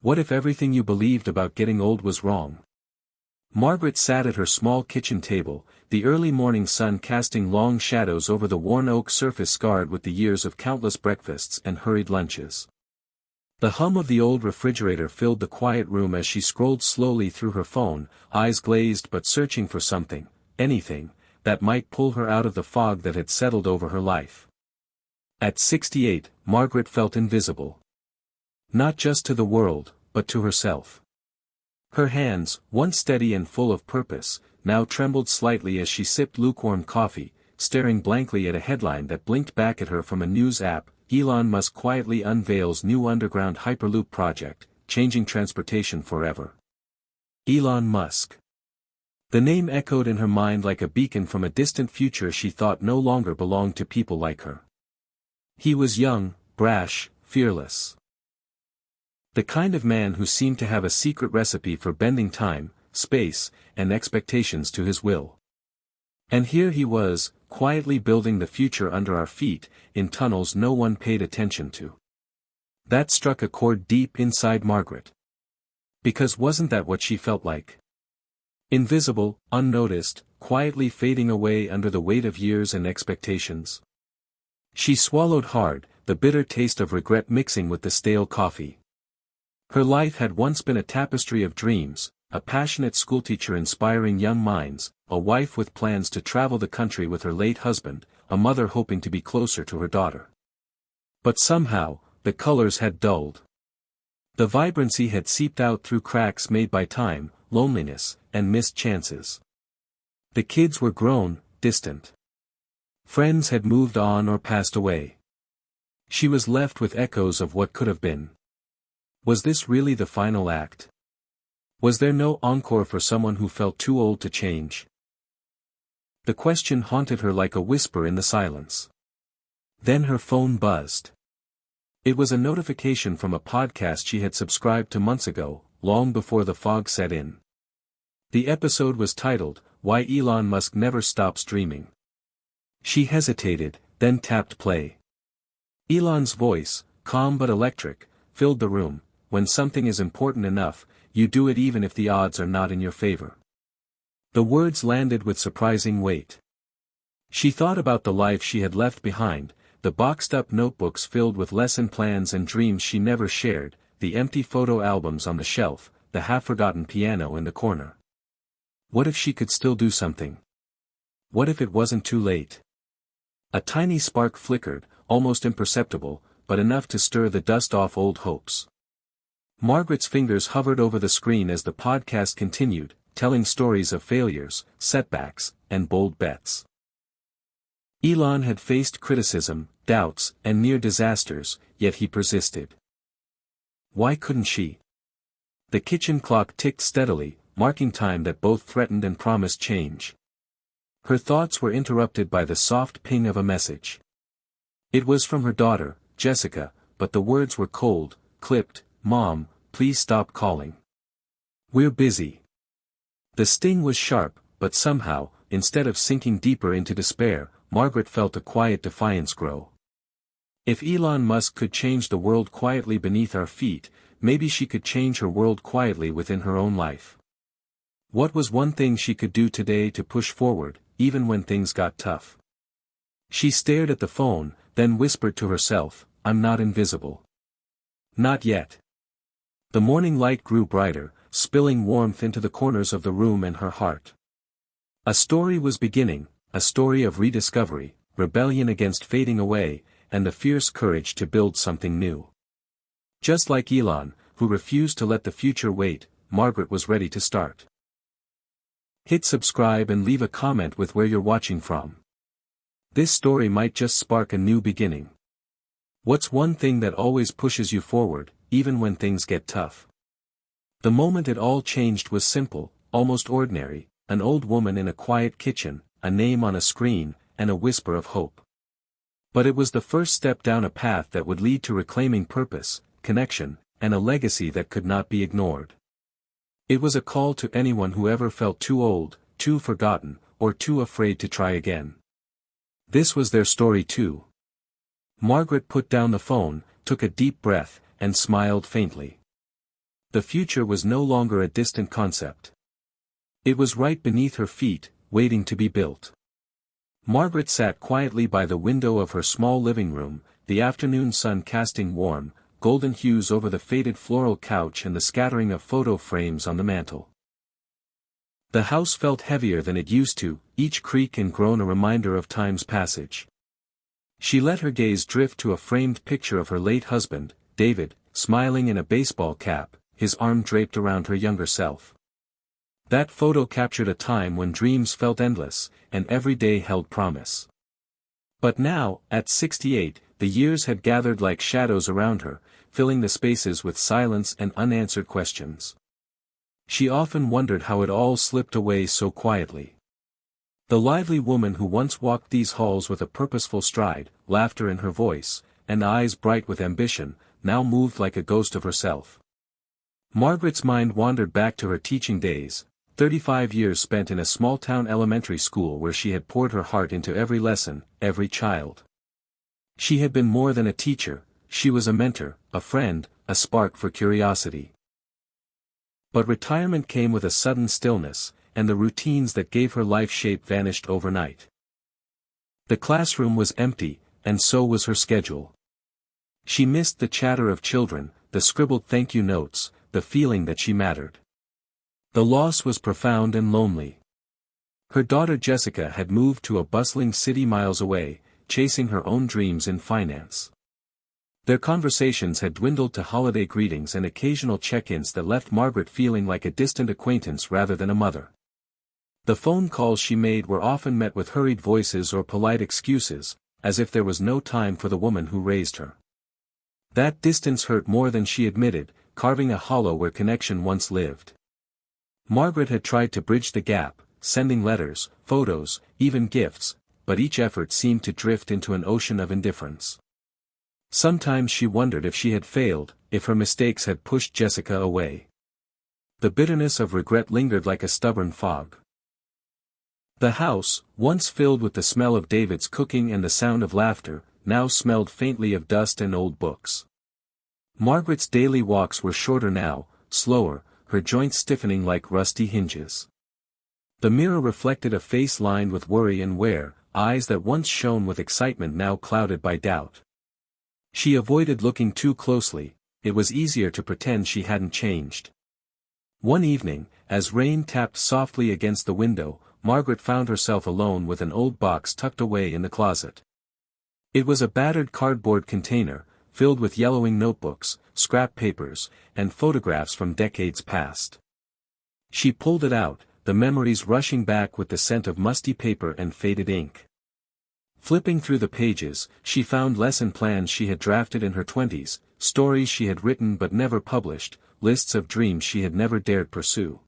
What if everything you believed about getting old was wrong? Margaret sat at her small kitchen table, the early morning sun casting long shadows over the worn oak surface scarred with the years of countless breakfasts and hurried lunches. The hum of the old refrigerator filled the quiet room as she scrolled slowly through her phone, eyes glazed but searching for something, anything, that might pull her out of the fog that had settled over her life. At 68, Margaret felt invisible. Not just to the world, but to herself. Her hands, once steady and full of purpose, now trembled slightly as she sipped lukewarm coffee, staring blankly at a headline that blinked back at her from a news app. Elon Musk quietly unveils new underground Hyperloop project, changing transportation forever. Elon Musk. The name echoed in her mind like a beacon from a distant future she thought no longer belonged to people like her. He was young, brash, fearless. The kind of man who seemed to have a secret recipe for bending time, space, and expectations to his will. And here he was, quietly building the future under our feet, in tunnels no one paid attention to. That struck a chord deep inside Margaret. Because wasn't that what she felt like? Invisible, unnoticed, quietly fading away under the weight of years and expectations. She swallowed hard, the bitter taste of regret mixing with the stale coffee. Her life had once been a tapestry of dreams, a passionate schoolteacher inspiring young minds, a wife with plans to travel the country with her late husband, a mother hoping to be closer to her daughter. But somehow, the colors had dulled. The vibrancy had seeped out through cracks made by time, loneliness, and missed chances. The kids were grown, distant. Friends had moved on or passed away. She was left with echoes of what could have been. Was this really the final act? Was there no encore for someone who felt too old to change? The question haunted her like a whisper in the silence. Then her phone buzzed. It was a notification from a podcast she had subscribed to months ago, long before the fog set in. The episode was titled, "Why Elon Musk Never Stops Dreaming." She hesitated, then tapped play. Elon's voice, calm but electric, filled the room. When something is important enough, you do it even if the odds are not in your favor. The words landed with surprising weight. She thought about the life she had left behind, the boxed-up notebooks filled with lesson plans and dreams she never shared, the empty photo albums on the shelf, the half-forgotten piano in the corner. What if she could still do something? What if it wasn't too late? A tiny spark flickered, almost imperceptible, but enough to stir the dust off old hopes. Margaret's fingers hovered over the screen as the podcast continued, telling stories of failures, setbacks, and bold bets. Elon had faced criticism, doubts, and near disasters, yet he persisted. Why couldn't she? The kitchen clock ticked steadily, marking time that both threatened and promised change. Her thoughts were interrupted by the soft ping of a message. It was from her daughter, Jessica, but the words were cold, clipped. "Mom, please stop calling. We're busy." The sting was sharp, but somehow, instead of sinking deeper into despair, Margaret felt a quiet defiance grow. If Elon Musk could change the world quietly beneath our feet, maybe she could change her world quietly within her own life. What was one thing she could do today to push forward, even when things got tough? She stared at the phone, then whispered to herself, "I'm not invisible. Not yet." The morning light grew brighter, spilling warmth into the corners of the room and her heart. A story was beginning, a story of rediscovery, rebellion against fading away, and the fierce courage to build something new. Just like Elon, who refused to let the future wait, Margaret was ready to start. Hit subscribe and leave a comment with where you're watching from. This story might just spark a new beginning. What's one thing that always pushes you forward, even when things get tough? The moment it all changed was simple, almost ordinary, an old woman in a quiet kitchen, a name on a screen, and a whisper of hope. But it was the first step down a path that would lead to reclaiming purpose, connection, and a legacy that could not be ignored. It was a call to anyone who ever felt too old, too forgotten, or too afraid to try again. This was their story too. Margaret put down the phone, took a deep breath, and smiled faintly. The future was no longer a distant concept. It was right beneath her feet, waiting to be built. Margaret sat quietly by the window of her small living room, the afternoon sun casting warm, golden hues over the faded floral couch and the scattering of photo frames on the mantel. The house felt heavier than it used to, each creak and groan a reminder of time's passage. She let her gaze drift to a framed picture of her late husband, David, smiling in a baseball cap, his arm draped around her younger self. That photo captured a time when dreams felt endless, and every day held promise. But now, at 68, the years had gathered like shadows around her, filling the spaces with silence and unanswered questions. She often wondered how it all slipped away so quietly. The lively woman who once walked these halls with a purposeful stride, laughter in her voice, and eyes bright with ambition, now moved like a ghost of herself. Margaret's mind wandered back to her teaching days, 35 years spent in a small-town elementary school where she had poured her heart into every lesson, every child. She had been more than a teacher, she was a mentor, a friend, a spark for curiosity. But retirement came with a sudden stillness, and the routines that gave her life shape vanished overnight. The classroom was empty, and so was her schedule. She missed the chatter of children, the scribbled thank you notes, the feeling that she mattered. The loss was profound and lonely. Her daughter Jessica had moved to a bustling city miles away, chasing her own dreams in finance. Their conversations had dwindled to holiday greetings and occasional check-ins that left Margaret feeling like a distant acquaintance rather than a mother. The phone calls she made were often met with hurried voices or polite excuses, as if there was no time for the woman who raised her. That distance hurt more than she admitted, carving a hollow where connection once lived. Margaret had tried to bridge the gap, sending letters, photos, even gifts, but each effort seemed to drift into an ocean of indifference. Sometimes she wondered if she had failed, if her mistakes had pushed Jessica away. The bitterness of regret lingered like a stubborn fog. The house, once filled with the smell of David's cooking and the sound of laughter, now smelled faintly of dust and old books. Margaret's daily walks were shorter now, slower, her joints stiffening like rusty hinges. The mirror reflected a face lined with worry and wear, eyes that once shone with excitement now clouded by doubt. She avoided looking too closely, it was easier to pretend she hadn't changed. One evening, as rain tapped softly against the window, Margaret found herself alone with an old box tucked away in the closet. It was a battered cardboard container, filled with yellowing notebooks, scrap papers, and photographs from decades past. She pulled it out, the memories rushing back with the scent of musty paper and faded ink. Flipping through the pages, she found lesson plans she had drafted in her 20s, stories she had written but never published, lists of dreams she had never dared pursue.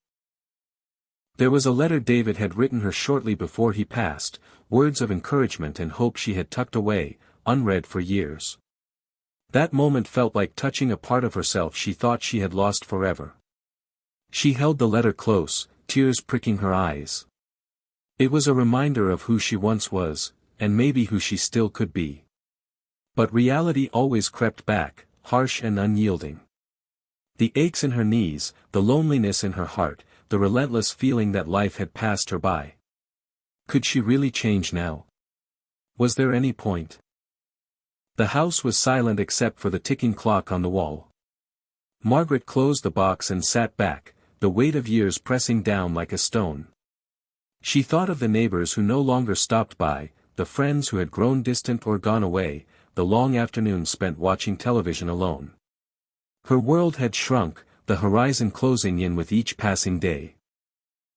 There was a letter David had written her shortly before he passed, words of encouragement and hope she had tucked away, unread for years. That moment felt like touching a part of herself she thought she had lost forever. She held the letter close, tears pricking her eyes. It was a reminder of who she once was, and maybe who she still could be. But reality always crept back, harsh and unyielding. The aches in her knees, the loneliness in her heart, the relentless feeling that life had passed her by. Could she really change now? Was there any point? The house was silent except for the ticking clock on the wall. Margaret closed the box and sat back, the weight of years pressing down like a stone. She thought of the neighbors who no longer stopped by, the friends who had grown distant or gone away, the long afternoons spent watching television alone. Her world had shrunk, the horizon closing in with each passing day.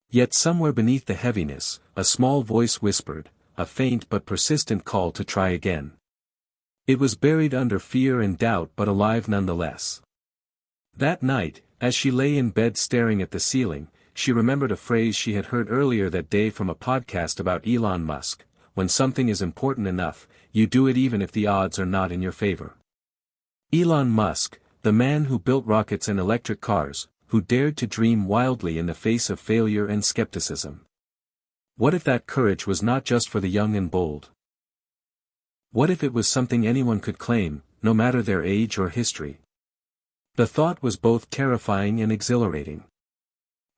Yet somewhere beneath the heaviness, a small voice whispered, a faint but persistent call to try again. It was buried under fear and doubt but alive nonetheless. That night, as she lay in bed staring at the ceiling, she remembered a phrase she had heard earlier that day from a podcast about Elon Musk: when something is important enough, you do it even if the odds are not in your favor. Elon Musk, the man who built rockets and electric cars, who dared to dream wildly in the face of failure and skepticism. What if that courage was not just for the young and bold? What if it was something anyone could claim, no matter their age or history? The thought was both terrifying and exhilarating.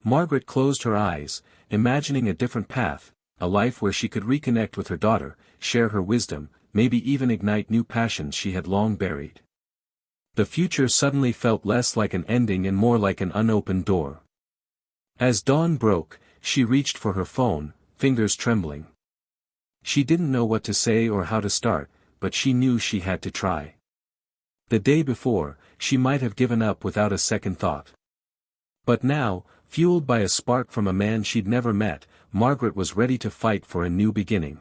Margaret closed her eyes, imagining a different path, a life where she could reconnect with her daughter, share her wisdom, maybe even ignite new passions she had long buried. The future suddenly felt less like an ending and more like an unopened door. As dawn broke, she reached for her phone, fingers trembling. She didn't know what to say or how to start, but she knew she had to try. The day before, she might have given up without a second thought. But now, fueled by a spark from a man she'd never met, Margaret was ready to fight for a new beginning.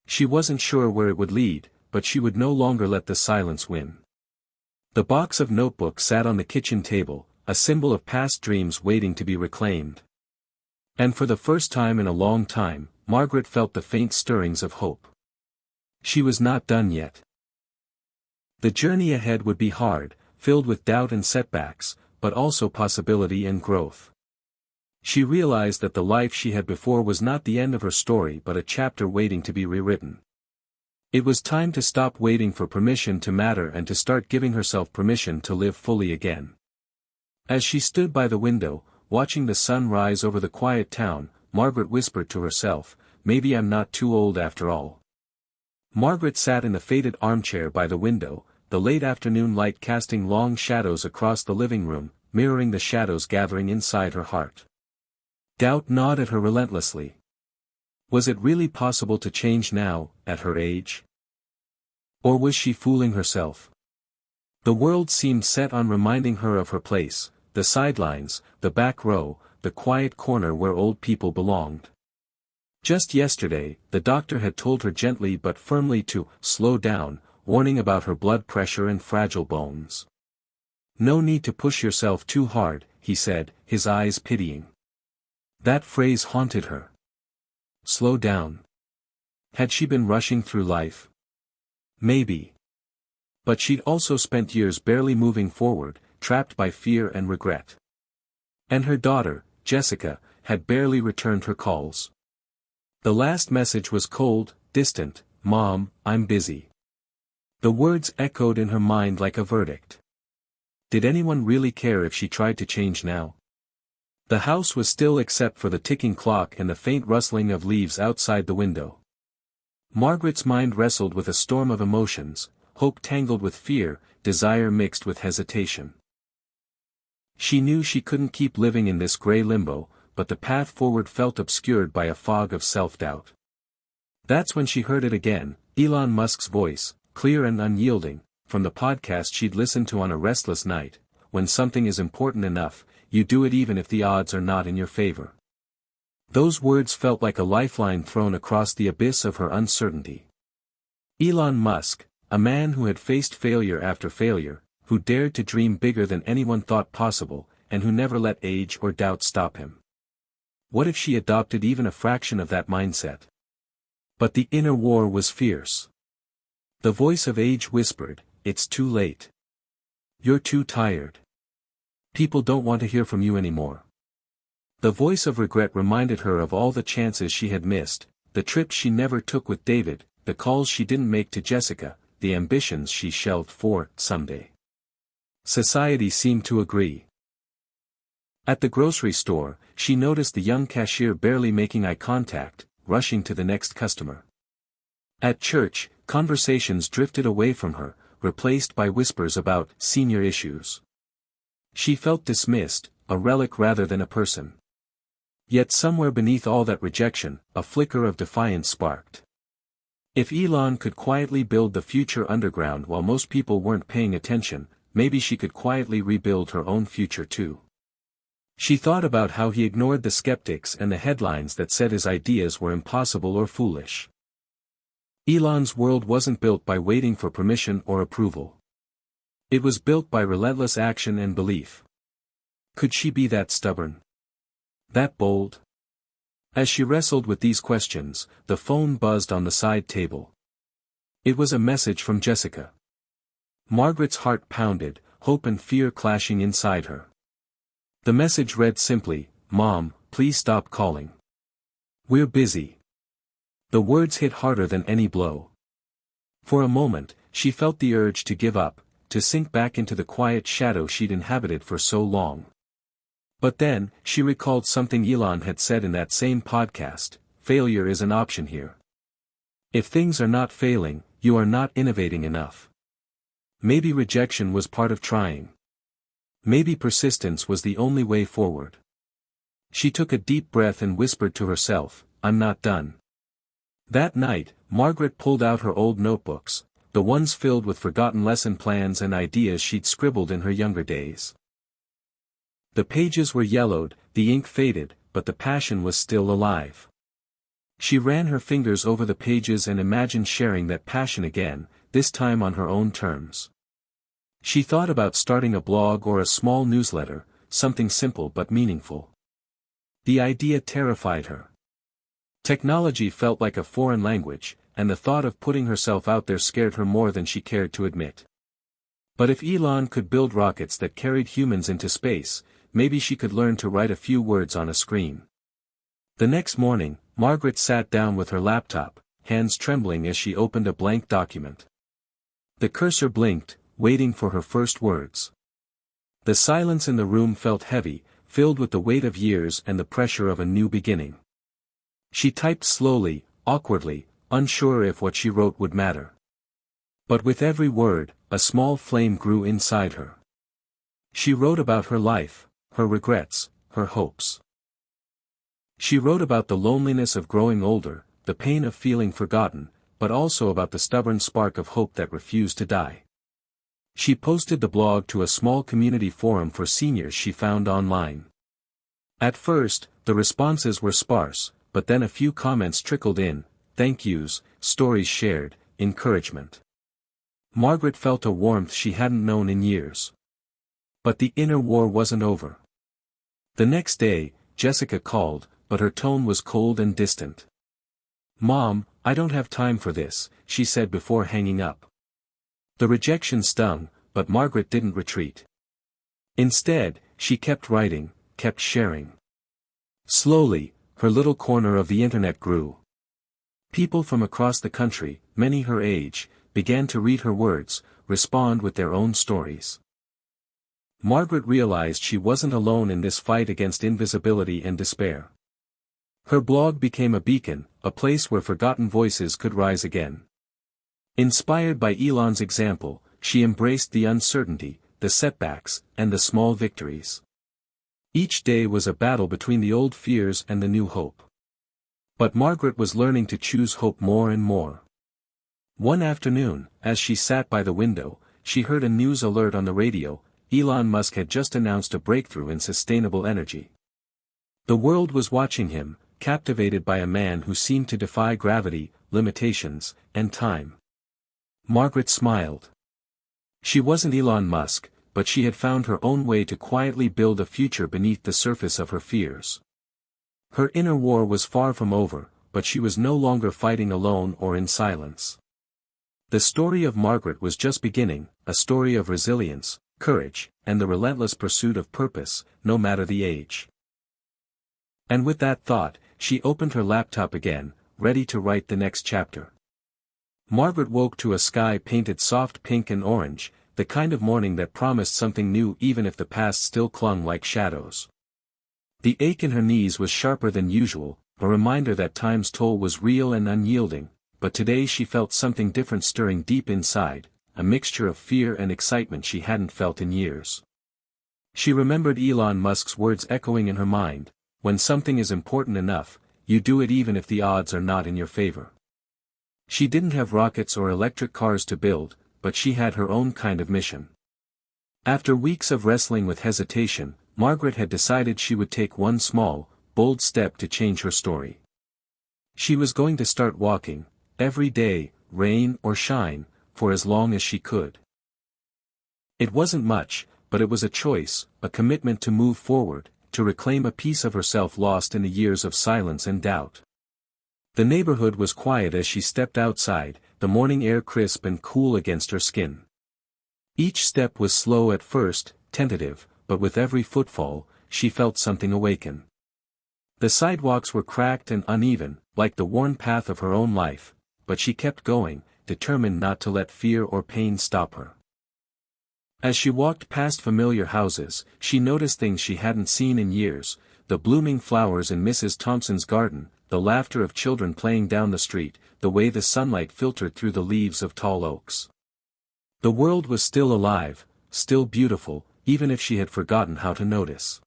She wasn't sure where it would lead, but she would no longer let the silence win. The box of notebooks sat on the kitchen table, a symbol of past dreams waiting to be reclaimed. And for the first time in a long time, Margaret felt the faint stirrings of hope. She was not done yet. The journey ahead would be hard, filled with doubt and setbacks, but also possibility and growth. She realized that the life she had before was not the end of her story but a chapter waiting to be rewritten. It was time to stop waiting for permission to matter and to start giving herself permission to live fully again. As she stood by the window, watching the sun rise over the quiet town, Margaret whispered to herself, "Maybe I'm not too old after all." Margaret sat in the faded armchair by the window, the late afternoon light casting long shadows across the living room, mirroring the shadows gathering inside her heart. Doubt gnawed at her relentlessly. Was it really possible to change now, at her age? Or was she fooling herself? The world seemed set on reminding her of her place, the sidelines, the back row, the quiet corner where old people belonged. Just yesterday, the doctor had told her gently but firmly to slow down, warning about her blood pressure and fragile bones. "No need to push yourself too hard," he said, his eyes pitying. That phrase haunted her. Slow down. Had she been rushing through life? Maybe. But she'd also spent years barely moving forward, trapped by fear and regret. And her daughter, Jessica, had barely returned her calls. The last message was cold, distant, "Mom, I'm busy." The words echoed in her mind like a verdict. Did anyone really care if she tried to change now? The house was still except for the ticking clock and the faint rustling of leaves outside the window. Margaret's mind wrestled with a storm of emotions, hope tangled with fear, desire mixed with hesitation. She knew she couldn't keep living in this gray limbo, but the path forward felt obscured by a fog of self-doubt. That's when she heard it again, Elon Musk's voice, clear and unyielding, from the podcast she'd listened to on a restless night. "When something is important enough, you do it even if the odds are not in your favor." Those words felt like a lifeline thrown across the abyss of her uncertainty. Elon Musk, a man who had faced failure after failure, who dared to dream bigger than anyone thought possible, and who never let age or doubt stop him. What if she adopted even a fraction of that mindset? But the inner war was fierce. The voice of age whispered, "It's too late. You're too tired. People don't want to hear from you anymore." The voice of regret reminded her of all the chances she had missed, the trips she never took with David, the calls she didn't make to Jessica, the ambitions she shelved for someday. Society seemed to agree. At the grocery store, she noticed the young cashier barely making eye contact, rushing to the next customer. At church, conversations drifted away from her, replaced by whispers about senior issues. She felt dismissed, a relic rather than a person. Yet somewhere beneath all that rejection, a flicker of defiance sparked. If Elon could quietly build the future underground while most people weren't paying attention, maybe she could quietly rebuild her own future too. She thought about how he ignored the skeptics and the headlines that said his ideas were impossible or foolish. Elon's world wasn't built by waiting for permission or approval. It was built by relentless action and belief. Could she be that stubborn? That bold? As she wrestled with these questions, the phone buzzed on the side table. It was a message from Jessica. Margaret's heart pounded, hope and fear clashing inside her. The message read simply, "Mom, please stop calling. We're busy." The words hit harder than any blow. For a moment, she felt the urge to give up, to sink back into the quiet shadow she'd inhabited for so long. But then, she recalled something Elon had said in that same podcast: failure is an option here. If things are not failing, you are not innovating enough. Maybe rejection was part of trying. Maybe persistence was the only way forward. She took a deep breath and whispered to herself, "I'm not done." That night, Margaret pulled out her old notebooks, the ones filled with forgotten lesson plans and ideas she'd scribbled in her younger days. The pages were yellowed, the ink faded, but the passion was still alive. She ran her fingers over the pages and imagined sharing that passion again, this time on her own terms. She thought about starting a blog or a small newsletter, something simple but meaningful. The idea terrified her. Technology felt like a foreign language, and the thought of putting herself out there scared her more than she cared to admit. But if Elon could build rockets that carried humans into space, maybe she could learn to write a few words on a screen. The next morning, Margaret sat down with her laptop, hands trembling as she opened a blank document. The cursor blinked, waiting for her first words. The silence in the room felt heavy, filled with the weight of years and the pressure of a new beginning. She typed slowly, awkwardly, unsure if what she wrote would matter. But with every word, a small flame grew inside her. She wrote about her life, her regrets, her hopes. She wrote about the loneliness of growing older, the pain of feeling forgotten, but also about the stubborn spark of hope that refused to die. She posted the blog to a small community forum for seniors she found online. At first, the responses were sparse, but then a few comments trickled in: thank yous, stories shared, encouragement. Margaret felt a warmth she hadn't known in years. But the inner war wasn't over. The next day, Jessica called, but her tone was cold and distant. "Mom, I don't have time for this," she said before hanging up. The rejection stung, but Margaret didn't retreat. Instead, she kept writing, kept sharing. Slowly, her little corner of the internet grew. People from across the country, many her age, began to read her words, respond with their own stories. Margaret realized she wasn't alone in this fight against invisibility and despair. Her blog became a beacon, a place where forgotten voices could rise again. Inspired by Elon's example, she embraced the uncertainty, the setbacks, and the small victories. Each day was a battle between the old fears and the new hope. But Margaret was learning to choose hope more and more. One afternoon, as she sat by the window, she heard a news alert on the radio: Elon Musk had just announced a breakthrough in sustainable energy. The world was watching him, captivated by a man who seemed to defy gravity, limitations, and time. Margaret smiled. She wasn't Elon Musk, but she had found her own way to quietly build a future beneath the surface of her fears. Her inner war was far from over, but she was no longer fighting alone or in silence. The story of Margaret was just beginning, a story of resilience, courage, and the relentless pursuit of purpose, no matter the age. And with that thought, she opened her laptop again, ready to write the next chapter. Margaret woke to a sky painted soft pink and orange, the kind of morning that promised something new even if the past still clung like shadows. The ache in her knees was sharper than usual, a reminder that time's toll was real and unyielding, but today she felt something different stirring deep inside, a mixture of fear and excitement she hadn't felt in years. She remembered Elon Musk's words echoing in her mind: when something is important enough, you do it even if the odds are not in your favor. She didn't have rockets or electric cars to build, but she had her own kind of mission. After weeks of wrestling with hesitation, Margaret had decided she would take one small, bold step to change her story. She was going to start walking, every day, rain or shine, for as long as she could. It wasn't much, but it was a choice, a commitment to move forward, to reclaim a piece of herself lost in the years of silence and doubt. The neighborhood was quiet as she stepped outside, the morning air crisp and cool against her skin. Each step was slow at first, tentative, but with every footfall, she felt something awaken. The sidewalks were cracked and uneven, like the worn path of her own life, but she kept going, determined not to let fear or pain stop her. As she walked past familiar houses, she noticed things she hadn't seen in years: the blooming flowers in Mrs. Thompson's garden, the laughter of children playing down the street, the way the sunlight filtered through the leaves of tall oaks. The world was still alive, still beautiful, even if she had forgotten how to notice.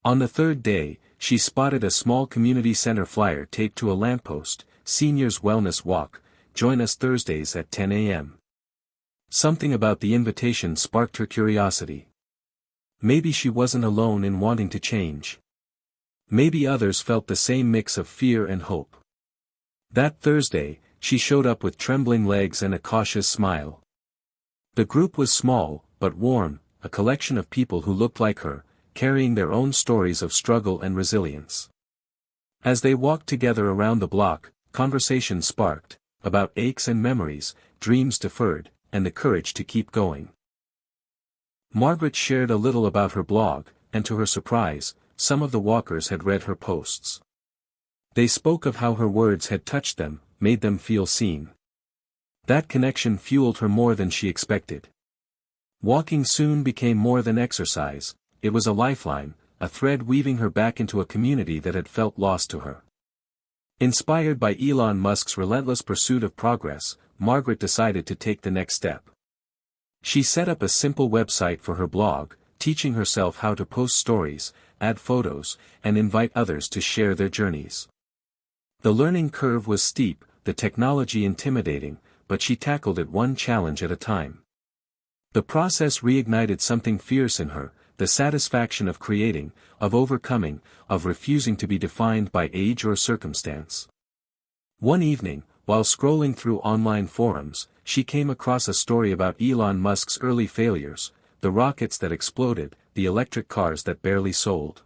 On the third day, she spotted a small community center flyer taped to a lamppost: Seniors Wellness Walk, join us Thursdays at 10 a.m. Something about the invitation sparked her curiosity. Maybe she wasn't alone in wanting to change. Maybe others felt the same mix of fear and hope. That Thursday, she showed up with trembling legs and a cautious smile. The group was small, but warm, a collection of people who looked like her, carrying their own stories of struggle and resilience. As they walked together around the block, conversation sparked, about aches and memories, dreams deferred, and the courage to keep going. Margaret shared a little about her blog, and to her surprise, some of the walkers had read her posts. They spoke of how her words had touched them, made them feel seen. That connection fueled her more than she expected. Walking soon became more than exercise; it was a lifeline, a thread weaving her back into a community that had felt lost to her. Inspired by Elon Musk's relentless pursuit of progress, Margaret decided to take the next step. She set up a simple website for her blog, teaching herself how to post stories, add photos, and invite others to share their journeys. The learning curve was steep, the technology intimidating, but she tackled it one challenge at a time. The process reignited something fierce in her: the satisfaction of creating, of overcoming, of refusing to be defined by age or circumstance. One evening, while scrolling through online forums, she came across a story about Elon Musk's early failures: the rockets that exploded, the electric cars that barely sold.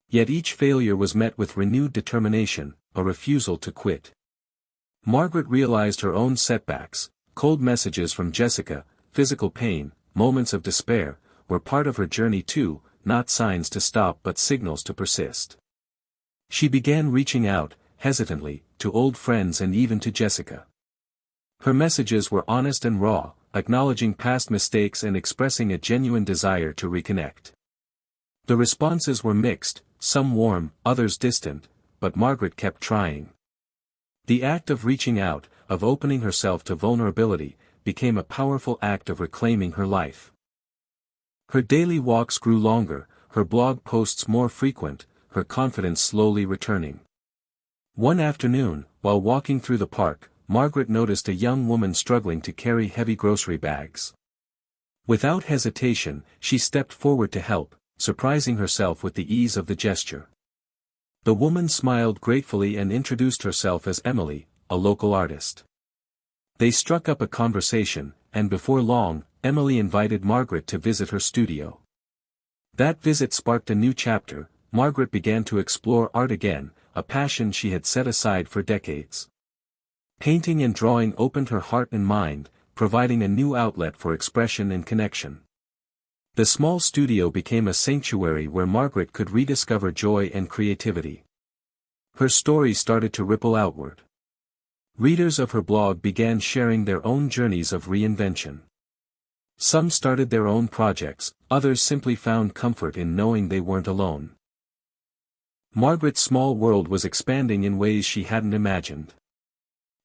Yet each failure was met with renewed determination, a refusal to quit. Margaret realized her own setbacks: cold messages from Jessica, physical pain, moments of despair, were part of her journey too, not signs to stop but signals to persist. She began reaching out, hesitantly, to old friends and even to Jessica. Her messages were honest and raw, acknowledging past mistakes and expressing a genuine desire to reconnect. The responses were mixed, some warm, others distant, but Margaret kept trying. The act of reaching out, of opening herself to vulnerability, became a powerful act of reclaiming her life. Her daily walks grew longer, her blog posts more frequent, her confidence slowly returning. One afternoon, while walking through the park, Margaret noticed a young woman struggling to carry heavy grocery bags. Without hesitation, she stepped forward to help, surprising herself with the ease of the gesture. The woman smiled gratefully and introduced herself as Emily, a local artist. They struck up a conversation, and before long, Emily invited Margaret to visit her studio. That visit sparked a new chapter. Margaret began to explore art again, a passion she had set aside for decades. Painting and drawing opened her heart and mind, providing a new outlet for expression and connection. The small studio became a sanctuary where Margaret could rediscover joy and creativity. Her story started to ripple outward. Readers of her blog began sharing their own journeys of reinvention. Some started their own projects, others simply found comfort in knowing they weren't alone. Margaret's small world was expanding in ways she hadn't imagined.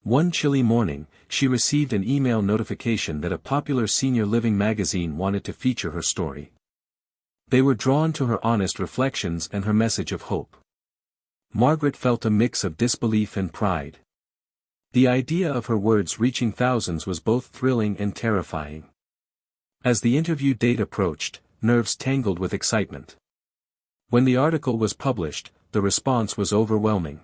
One chilly morning, she received an email notification that a popular senior living magazine wanted to feature her story. They were drawn to her honest reflections and her message of hope. Margaret felt a mix of disbelief and pride. The idea of her words reaching thousands was both thrilling and terrifying. As the interview date approached, nerves tangled with excitement. When the article was published, the response was overwhelming.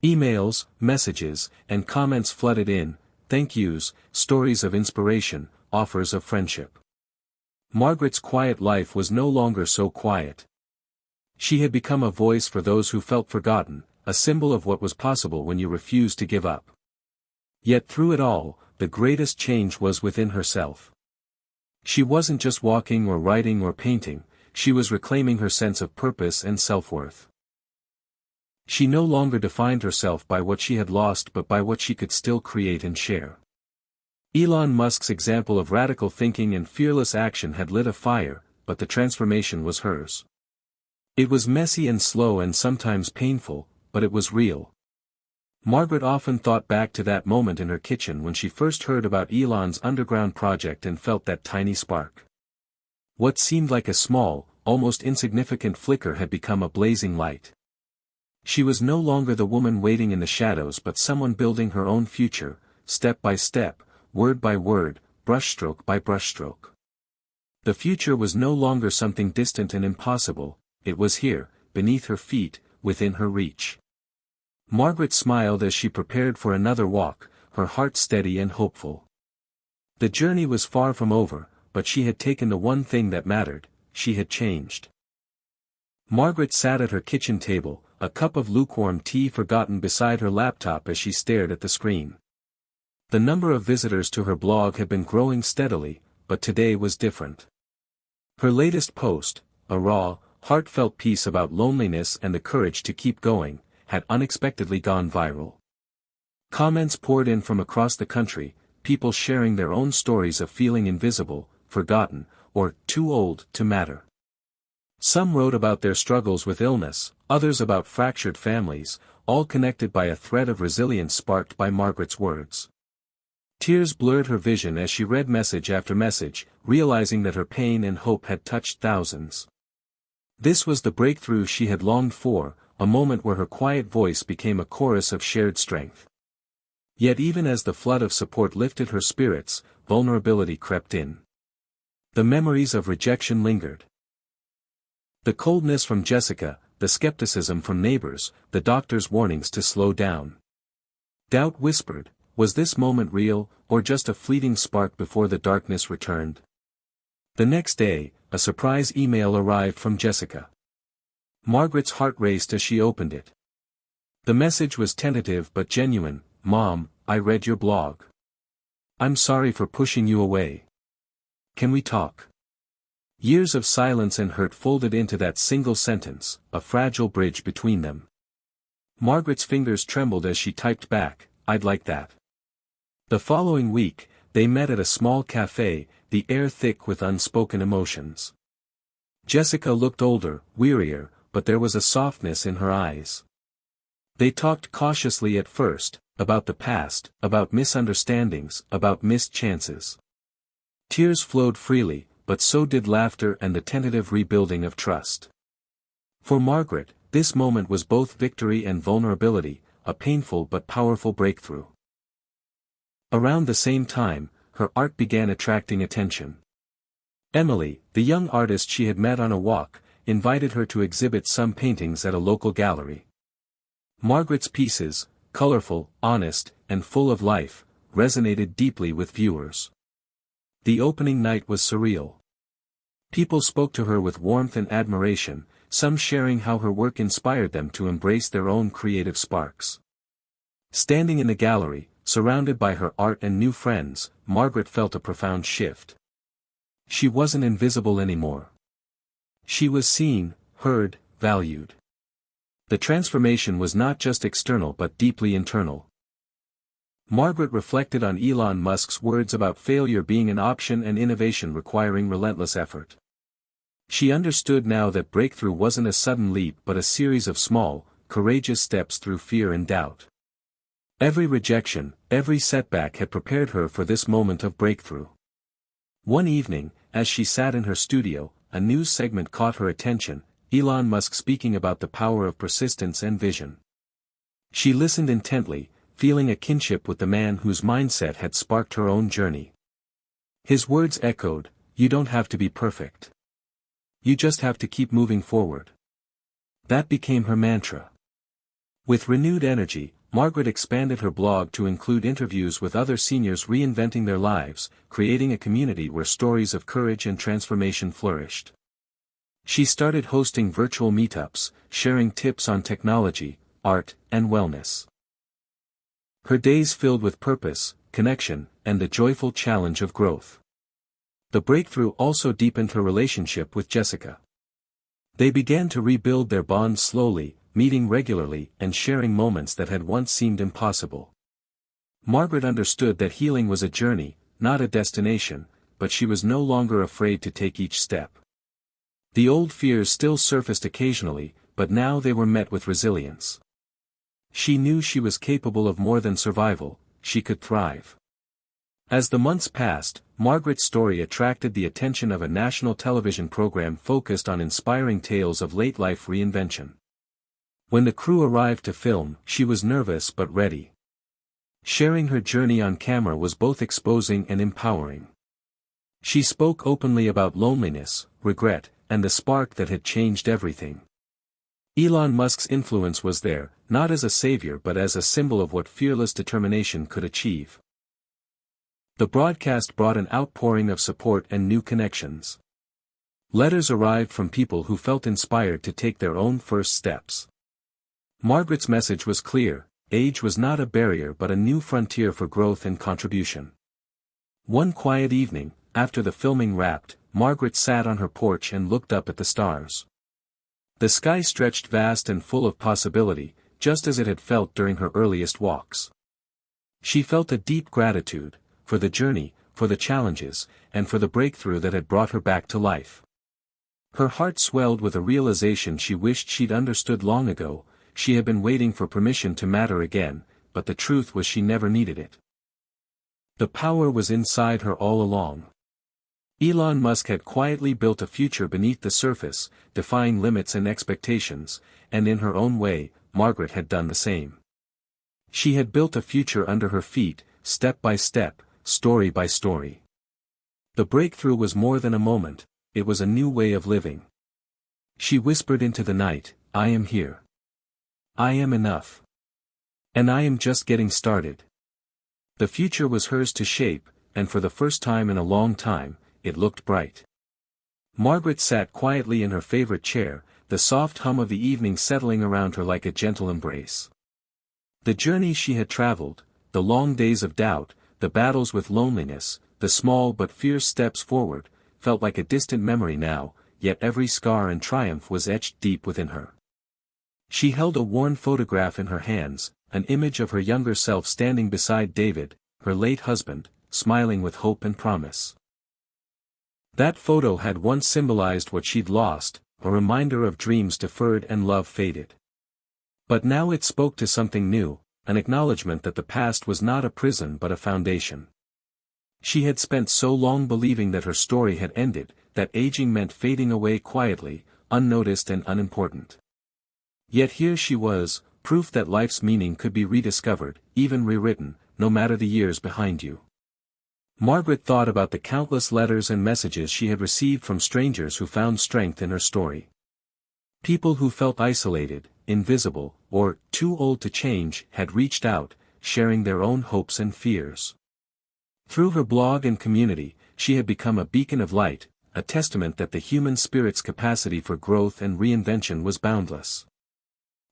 Emails, messages, and comments flooded in: thank yous, stories of inspiration, offers of friendship. Margaret's quiet life was no longer so quiet. She had become a voice for those who felt forgotten, a symbol of what was possible when you refused to give up. Yet through it all, the greatest change was within herself. She wasn't just walking or writing or painting, she was reclaiming her sense of purpose and self-worth. She no longer defined herself by what she had lost but by what she could still create and share. Elon Musk's example of radical thinking and fearless action had lit a fire, but the transformation was hers. It was messy and slow and sometimes painful, but it was real. Margaret often thought back to that moment in her kitchen when she first heard about Elon's underground project and felt that tiny spark. What seemed like a small, almost insignificant flicker had become a blazing light. She was no longer the woman waiting in the shadows but someone building her own future, step by step, word by word, brushstroke by brushstroke. The future was no longer something distant and impossible, it was here, beneath her feet, within her reach. Margaret smiled as she prepared for another walk, her heart steady and hopeful. The journey was far from over, but she had taken the one thing that mattered, she had changed. Margaret sat at her kitchen table, a cup of lukewarm tea forgotten beside her laptop as she stared at the screen. The number of visitors to her blog had been growing steadily, but today was different. Her latest post, a raw, heartfelt piece about loneliness and the courage to keep going, had unexpectedly gone viral. Comments poured in from across the country, people sharing their own stories of feeling invisible, forgotten, or too old to matter. Some wrote about their struggles with illness, others about fractured families, all connected by a thread of resilience sparked by Margaret's words. Tears blurred her vision as she read message after message, realizing that her pain and hope had touched thousands. This was the breakthrough she had longed for, a moment where her quiet voice became a chorus of shared strength. Yet even as the flood of support lifted her spirits, vulnerability crept in. The memories of rejection lingered. The coldness from Jessica, the skepticism from neighbors, the doctor's warnings to slow down. Doubt whispered, was this moment real, or just a fleeting spark before the darkness returned? The next day, a surprise email arrived from Jessica. Margaret's heart raced as she opened it. The message was tentative but genuine. Mom, I read your blog. I'm sorry for pushing you away. Can we talk? Years of silence and hurt folded into that single sentence, a fragile bridge between them. Margaret's fingers trembled as she typed back, I'd like that. The following week, they met at a small cafe, the air thick with unspoken emotions. Jessica looked older, wearier, but there was a softness in her eyes. They talked cautiously at first, about the past, about misunderstandings, about missed chances. Tears flowed freely, but so did laughter and the tentative rebuilding of trust. For Margaret, this moment was both victory and vulnerability, a painful but powerful breakthrough. Around the same time, her art began attracting attention. Emily, the young artist she had met on a walk, invited her to exhibit some paintings at a local gallery. Margaret's pieces, colorful, honest, and full of life, resonated deeply with viewers. The opening night was surreal. People spoke to her with warmth and admiration, some sharing how her work inspired them to embrace their own creative sparks. Standing in the gallery, surrounded by her art and new friends, Margaret felt a profound shift. She wasn't invisible anymore. She was seen, heard, valued. The transformation was not just external but deeply internal. Margaret reflected on Elon Musk's words about failure being an option and innovation requiring relentless effort. She understood now that breakthrough wasn't a sudden leap but a series of small, courageous steps through fear and doubt. Every rejection, every setback had prepared her for this moment of breakthrough. One evening, as she sat in her studio, a news segment caught her attention, Elon Musk speaking about the power of persistence and vision. She listened intently, feeling a kinship with the man whose mindset had sparked her own journey. His words echoed, "You don't have to be perfect. You just have to keep moving forward." That became her mantra. With renewed energy, Margaret expanded her blog to include interviews with other seniors reinventing their lives, creating a community where stories of courage and transformation flourished. She started hosting virtual meetups, sharing tips on technology, art, and wellness. Her days filled with purpose, connection, and the joyful challenge of growth. The breakthrough also deepened her relationship with Jessica. They began to rebuild their bond slowly, meeting regularly and sharing moments that had once seemed impossible. Margaret understood that healing was a journey, not a destination, but she was no longer afraid to take each step. The old fears still surfaced occasionally, but now they were met with resilience. She knew she was capable of more than survival, she could thrive. As the months passed, Margaret's story attracted the attention of a national television program focused on inspiring tales of late-life reinvention. When the crew arrived to film, she was nervous but ready. Sharing her journey on camera was both exposing and empowering. She spoke openly about loneliness, regret, and the spark that had changed everything. Elon Musk's influence was there, not as a savior but as a symbol of what fearless determination could achieve. The broadcast brought an outpouring of support and new connections. Letters arrived from people who felt inspired to take their own first steps. Margaret's message was clear: age was not a barrier but a new frontier for growth and contribution. One quiet evening, after the filming wrapped, Margaret sat on her porch and looked up at the stars. The sky stretched vast and full of possibility, just as it had felt during her earliest walks. She felt a deep gratitude, for the journey, for the challenges, and for the breakthrough that had brought her back to life. Her heart swelled with a realization she wished she'd understood long ago. She had been waiting for permission to matter again, but the truth was she never needed it. The power was inside her all along. Elon Musk had quietly built a future beneath the surface, defying limits and expectations, and in her own way, Margaret had done the same. She had built a future under her feet, step by step, story by story. The breakthrough was more than a moment, it was a new way of living. She whispered into the night, "I am here. I am enough. And I am just getting started." The future was hers to shape, and for the first time in a long time, it looked bright. Margaret sat quietly in her favorite chair, the soft hum of the evening settling around her like a gentle embrace. The journey she had traveled, the long days of doubt, the battles with loneliness, the small but fierce steps forward, felt like a distant memory now, yet every scar and triumph was etched deep within her. She held a worn photograph in her hands, an image of her younger self standing beside David, her late husband, smiling with hope and promise. That photo had once symbolized what she'd lost, a reminder of dreams deferred and love faded. But now it spoke to something new, an acknowledgement that the past was not a prison but a foundation. She had spent so long believing that her story had ended, that aging meant fading away quietly, unnoticed and unimportant. Yet here she was, proof that life's meaning could be rediscovered, even rewritten, no matter the years behind you. Margaret thought about the countless letters and messages she had received from strangers who found strength in her story. People who felt isolated, invisible, or too old to change had reached out, sharing their own hopes and fears. Through her blog and community, she had become a beacon of light, a testament that the human spirit's capacity for growth and reinvention was boundless.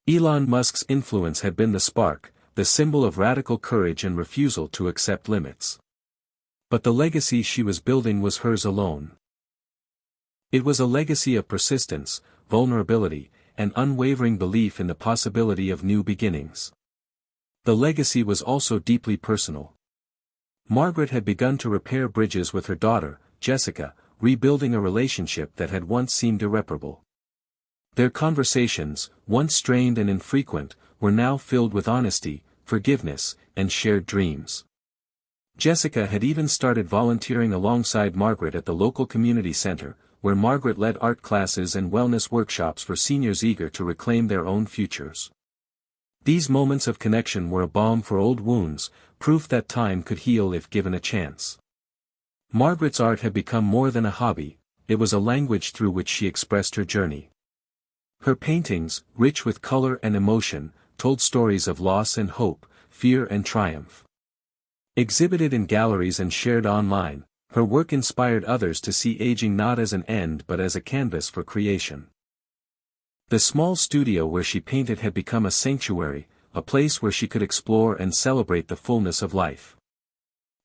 Elon Musk's influence had been the spark, the symbol of radical courage and refusal to accept limits. But the legacy she was building was hers alone. It was a legacy of persistence, vulnerability, and unwavering belief in the possibility of new beginnings. The legacy was also deeply personal. Margaret had begun to repair bridges with her daughter, Jessica, rebuilding a relationship that had once seemed irreparable. Their conversations, once strained and infrequent, were now filled with honesty, forgiveness, and shared dreams. Jessica had even started volunteering alongside Margaret at the local community center, where Margaret led art classes and wellness workshops for seniors eager to reclaim their own futures. These moments of connection were a balm for old wounds, proof that time could heal if given a chance. Margaret's art had become more than a hobby, it was a language through which she expressed her journey. Her paintings, rich with color and emotion, told stories of loss and hope, fear and triumph. Exhibited in galleries and shared online, her work inspired others to see aging not as an end but as a canvas for creation. The small studio where she painted had become a sanctuary, a place where she could explore and celebrate the fullness of life.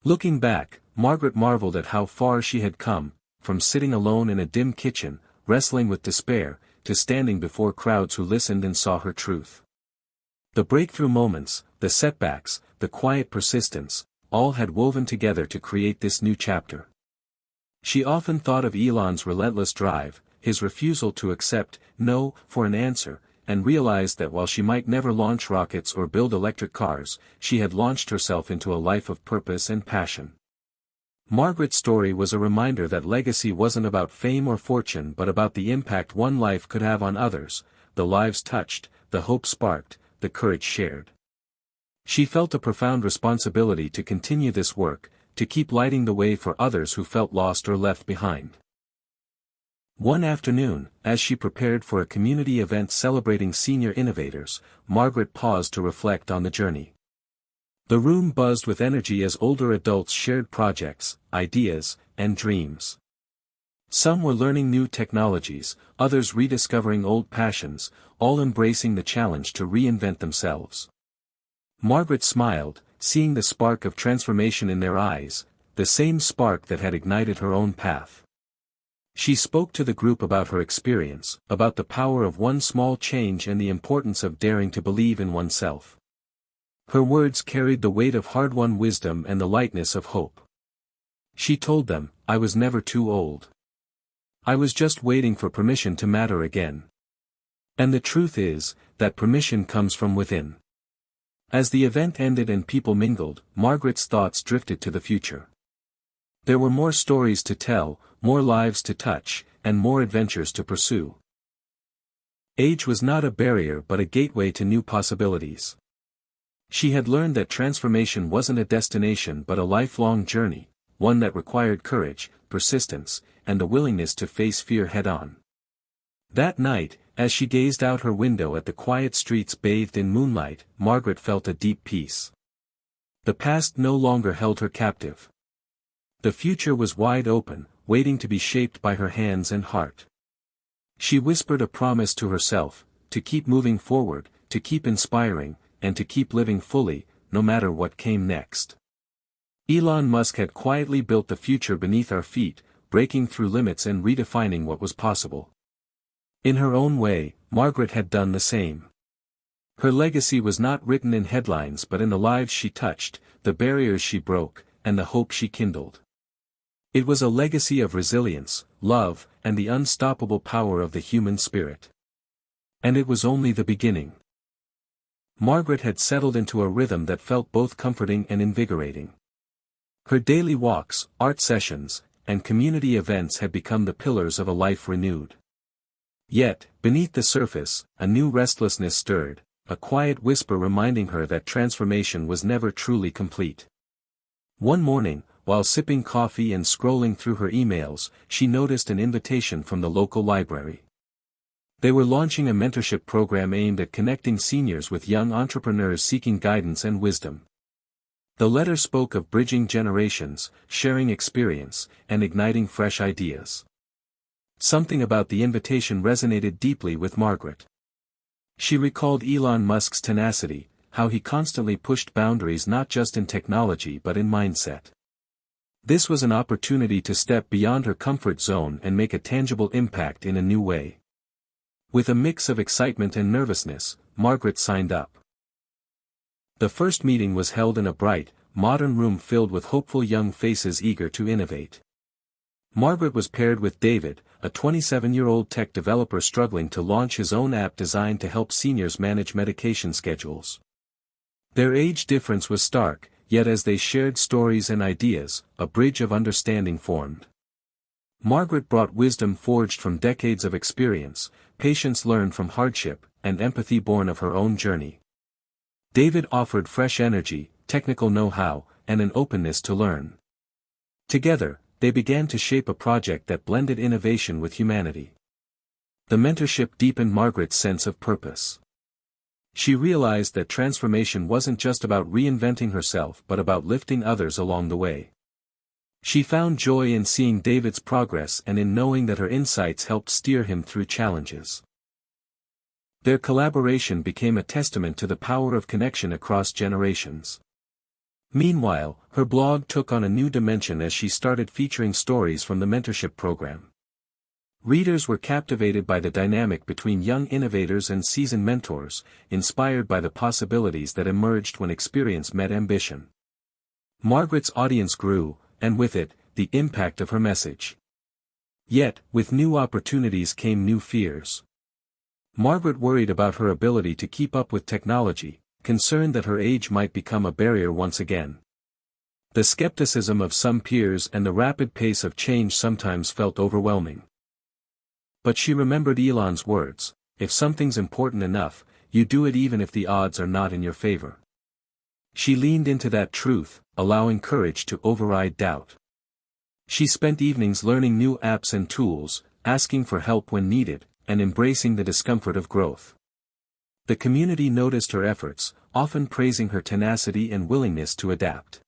Looking back, Margaret marveled at how far she had come, from sitting alone in a dim kitchen, wrestling with despair, to standing before crowds who listened and saw her truth. The breakthrough moments, the setbacks, the quiet persistence, all had woven together to create this new chapter. She often thought of Elon's relentless drive, his refusal to accept no for an answer, and realized that while she might never launch rockets or build electric cars, she had launched herself into a life of purpose and passion. Margaret's story was a reminder that legacy wasn't about fame or fortune but about the impact one life could have on others, the lives touched, the hope sparked, the courage shared. She felt a profound responsibility to continue this work, to keep lighting the way for others who felt lost or left behind. One afternoon, as she prepared for a community event celebrating senior innovators, Margaret paused to reflect on the journey. The room buzzed with energy as older adults shared projects, ideas, and dreams. Some were learning new technologies, others rediscovering old passions, all embracing the challenge to reinvent themselves. Margaret smiled, seeing the spark of transformation in their eyes, the same spark that had ignited her own path. She spoke to the group about her experience, about the power of one small change and the importance of daring to believe in oneself. Her words carried the weight of hard-won wisdom and the lightness of hope. She told them, "I was never too old. I was just waiting for permission to matter again." And the truth is, that permission comes from within. As the event ended and people mingled, Margaret's thoughts drifted to the future. There were more stories to tell, more lives to touch, and more adventures to pursue. Age was not a barrier but a gateway to new possibilities. She had learned that transformation wasn't a destination but a lifelong journey, one that required courage, persistence, and the willingness to face fear head-on. That night, as she gazed out her window at the quiet streets bathed in moonlight, Margaret felt a deep peace. The past no longer held her captive. The future was wide open, waiting to be shaped by her hands and heart. She whispered a promise to herself, to keep moving forward, to keep inspiring, and to keep living fully, no matter what came next. Elon Musk had quietly built the future beneath our feet, breaking through limits and redefining what was possible. In her own way, Margaret had done the same. Her legacy was not written in headlines but in the lives she touched, the barriers she broke, and the hope she kindled. It was a legacy of resilience, love, and the unstoppable power of the human spirit. And it was only the beginning. Margaret had settled into a rhythm that felt both comforting and invigorating. Her daily walks, art sessions, and community events had become the pillars of a life renewed. Yet, beneath the surface, a new restlessness stirred, a quiet whisper reminding her that transformation was never truly complete. One morning, while sipping coffee and scrolling through her emails, she noticed an invitation from the local library. They were launching a mentorship program aimed at connecting seniors with young entrepreneurs seeking guidance and wisdom. The letter spoke of bridging generations, sharing experience, and igniting fresh ideas. Something about the invitation resonated deeply with Margaret. She recalled Elon Musk's tenacity, how he constantly pushed boundaries not just in technology but in mindset. This was an opportunity to step beyond her comfort zone and make a tangible impact in a new way. With a mix of excitement and nervousness, Margaret signed up. The first meeting was held in a bright, modern room filled with hopeful young faces eager to innovate. Margaret was paired with David, a 27-year-old tech developer struggling to launch his own app designed to help seniors manage medication schedules. Their age difference was stark, yet as they shared stories and ideas, a bridge of understanding formed. Margaret brought wisdom forged from decades of experience, patience learned from hardship, and empathy born of her own journey. David offered fresh energy, technical know-how, and an openness to learn. Together, they began to shape a project that blended innovation with humanity. The mentorship deepened Margaret's sense of purpose. She realized that transformation wasn't just about reinventing herself but about lifting others along the way. She found joy in seeing David's progress and in knowing that her insights helped steer him through challenges. Their collaboration became a testament to the power of connection across generations. Meanwhile, her blog took on a new dimension as she started featuring stories from the mentorship program. Readers were captivated by the dynamic between young innovators and seasoned mentors, inspired by the possibilities that emerged when experience met ambition. Margaret's audience grew, and with it, the impact of her message. Yet, with new opportunities came new fears. Margaret worried about her ability to keep up with technology, concerned that her age might become a barrier once again. The skepticism of some peers and the rapid pace of change sometimes felt overwhelming. But she remembered Elon's words, "If something's important enough, you do it even if the odds are not in your favor." She leaned into that truth, allowing courage to override doubt. She spent evenings learning new apps and tools, asking for help when needed, and embracing the discomfort of growth. The community noticed her efforts, often praising her tenacity and willingness to adapt.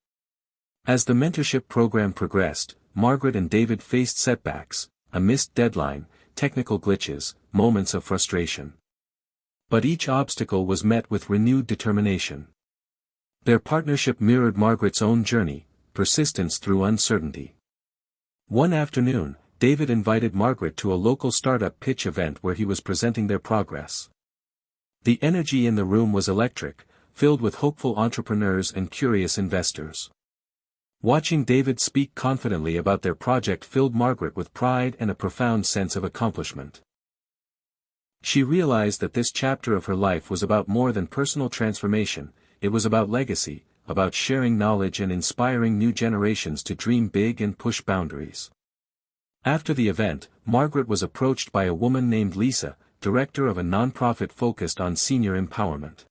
As the mentorship program progressed, Margaret and David faced setbacks, a missed deadline, technical glitches, moments of frustration. But each obstacle was met with renewed determination. Their partnership mirrored Margaret's own journey, persistence through uncertainty. One afternoon, David invited Margaret to a local startup pitch event where he was presenting their progress. The energy in the room was electric, filled with hopeful entrepreneurs and curious investors. Watching David speak confidently about their project filled Margaret with pride and a profound sense of accomplishment. She realized that this chapter of her life was about more than personal transformation, it was about legacy, about sharing knowledge and inspiring new generations to dream big and push boundaries. After the event, Margaret was approached by a woman named Lisa, director of a nonprofit focused on senior empowerment.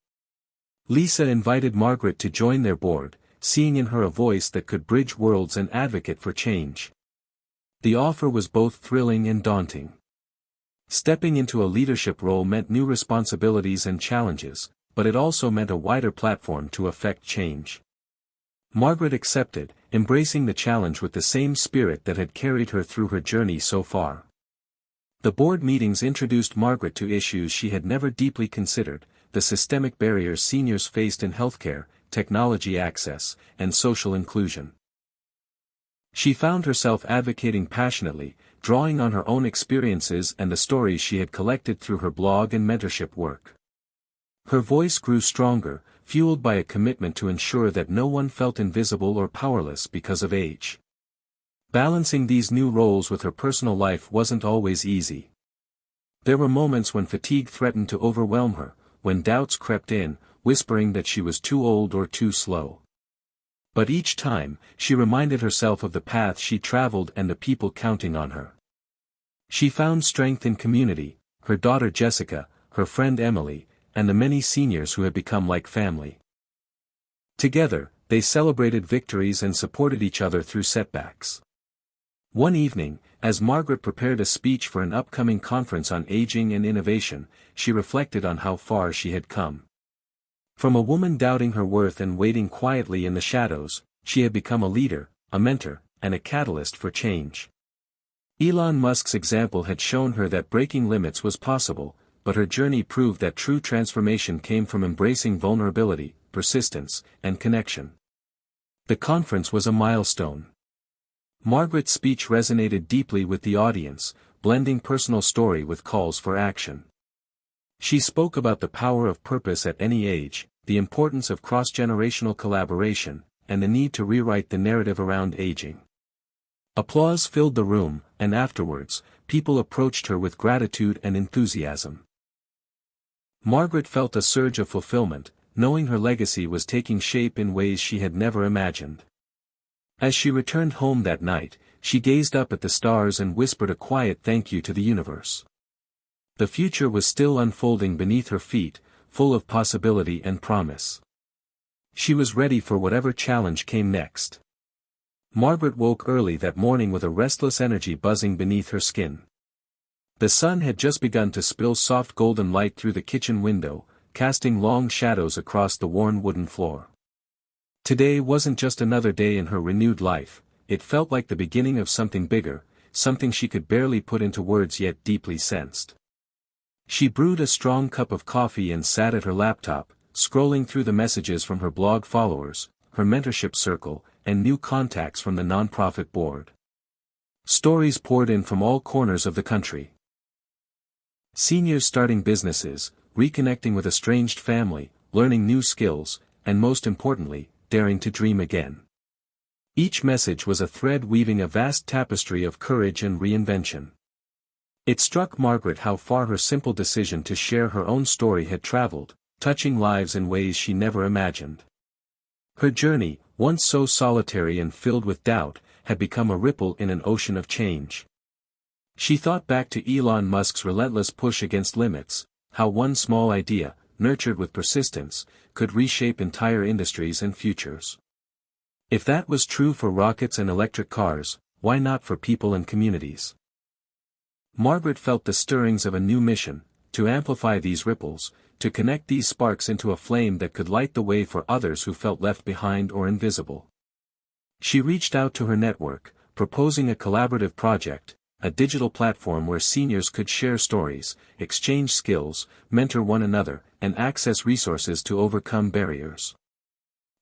Lisa invited Margaret to join their board, seeing in her a voice that could bridge worlds and advocate for change. The offer was both thrilling and daunting. Stepping into a leadership role meant new responsibilities and challenges, but it also meant a wider platform to affect change. Margaret accepted, embracing the challenge with the same spirit that had carried her through her journey so far. The board meetings introduced Margaret to issues she had never deeply considered, the systemic barriers seniors faced in healthcare, technology access, and social inclusion. She found herself advocating passionately, drawing on her own experiences and the stories she had collected through her blog and mentorship work. Her voice grew stronger, fueled by a commitment to ensure that no one felt invisible or powerless because of age. Balancing these new roles with her personal life wasn't always easy. There were moments when fatigue threatened to overwhelm her, when doubts crept in, whispering that she was too old or too slow. But each time, she reminded herself of the path she traveled and the people counting on her. She found strength in community, her daughter Jessica, her friend Emily, and the many seniors who had become like family. Together, they celebrated victories and supported each other through setbacks. One evening, as Margaret prepared a speech for an upcoming conference on aging and innovation, she reflected on how far she had come. From a woman doubting her worth and waiting quietly in the shadows, she had become a leader, a mentor, and a catalyst for change. Elon Musk's example had shown her that breaking limits was possible, but her journey proved that true transformation came from embracing vulnerability, persistence, and connection. The conference was a milestone. Margaret's speech resonated deeply with the audience, blending personal story with calls for action. She spoke about the power of purpose at any age, the importance of cross-generational collaboration, and the need to rewrite the narrative around aging. Applause filled the room, and afterwards, people approached her with gratitude and enthusiasm. Margaret felt a surge of fulfillment, knowing her legacy was taking shape in ways she had never imagined. As she returned home that night, she gazed up at the stars and whispered a quiet thank you to the universe. The future was still unfolding beneath her feet, full of possibility and promise. She was ready for whatever challenge came next. Margaret woke early that morning with a restless energy buzzing beneath her skin. The sun had just begun to spill soft golden light through the kitchen window, casting long shadows across the worn wooden floor. Today wasn't just another day in her renewed life, it felt like the beginning of something bigger, something she could barely put into words yet deeply sensed. She brewed a strong cup of coffee and sat at her laptop, scrolling through the messages from her blog followers, her mentorship circle, and new contacts from the nonprofit board. Stories poured in from all corners of the country. Seniors starting businesses, reconnecting with estranged family, learning new skills, and most importantly, daring to dream again. Each message was a thread weaving a vast tapestry of courage and reinvention. It struck Margaret how far her simple decision to share her own story had traveled, touching lives in ways she never imagined. Her journey, once so solitary and filled with doubt, had become a ripple in an ocean of change. She thought back to Elon Musk's relentless push against limits, how one small idea, nurtured with persistence, could reshape entire industries and futures. If that was true for rockets and electric cars, why not for people and communities? Margaret felt the stirrings of a new mission, to amplify these ripples, to connect these sparks into a flame that could light the way for others who felt left behind or invisible. She reached out to her network, proposing a collaborative project, a digital platform where seniors could share stories, exchange skills, mentor one another, and access resources to overcome barriers.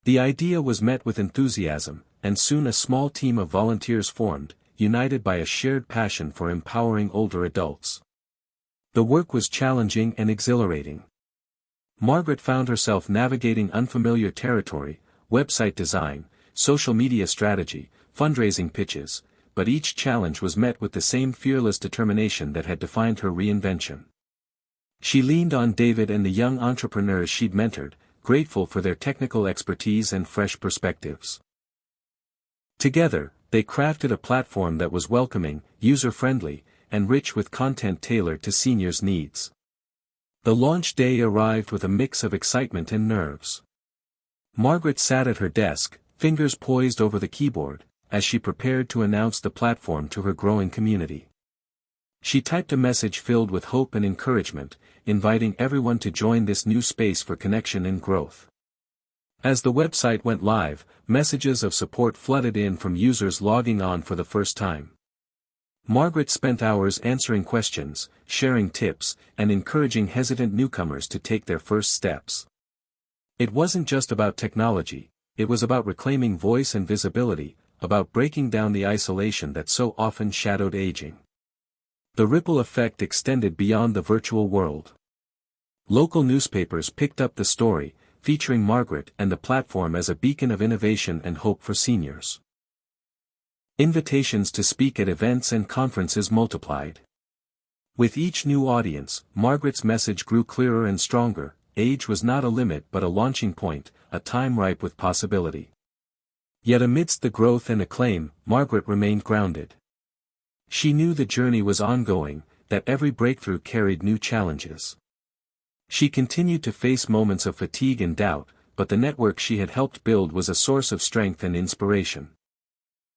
The idea was met with enthusiasm, and soon a small team of volunteers formed, united by a shared passion for empowering older adults. The work was challenging and exhilarating. Margaret found herself navigating unfamiliar territory, website design, social media strategy, fundraising pitches, but each challenge was met with the same fearless determination that had defined her reinvention. She leaned on David and the young entrepreneurs she'd mentored, grateful for their technical expertise and fresh perspectives. Together, they crafted a platform that was welcoming, user-friendly, and rich with content tailored to seniors' needs. The launch day arrived with a mix of excitement and nerves. Margaret sat at her desk, fingers poised over the keyboard, as she prepared to announce the platform to her growing community. She typed a message filled with hope and encouragement, inviting everyone to join this new space for connection and growth. As the website went live, messages of support flooded in from users logging on for the first time. Margaret spent hours answering questions, sharing tips, and encouraging hesitant newcomers to take their first steps. It wasn't just about technology, it was about reclaiming voice and visibility, about breaking down the isolation that so often shadowed aging. The ripple effect extended beyond the virtual world. Local newspapers picked up the story, featuring Margaret and the platform as a beacon of innovation and hope for seniors. Invitations to speak at events and conferences multiplied. With each new audience, Margaret's message grew clearer and stronger. Age was not a limit but a launching point, a time ripe with possibility. Yet amidst the growth and acclaim, Margaret remained grounded. She knew the journey was ongoing, that every breakthrough carried new challenges. She continued to face moments of fatigue and doubt, but the network she had helped build was a source of strength and inspiration.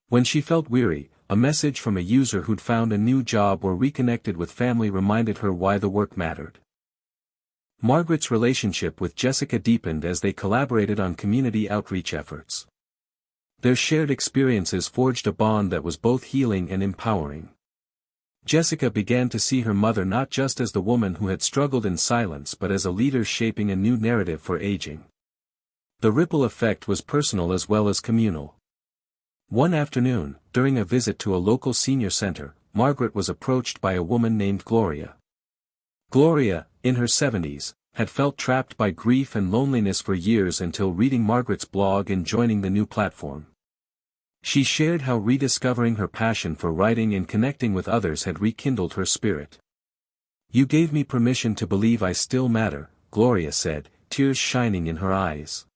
When she felt weary, a message from a user who'd found a new job or reconnected with family reminded her why the work mattered. Margaret's relationship with Jessica deepened as they collaborated on community outreach efforts. Their shared experiences forged a bond that was both healing and empowering. Jessica began to see her mother not just as the woman who had struggled in silence but as a leader shaping a new narrative for aging. The ripple effect was personal as well as communal. One afternoon, during a visit to a local senior center, Margaret was approached by a woman named Gloria. Gloria, in her 70s, had felt trapped by grief and loneliness for years until reading Margaret's blog and joining the new platform. She shared how rediscovering her passion for writing and connecting with others had rekindled her spirit. "You gave me permission to believe I still matter," Gloria said, tears shining in her eyes.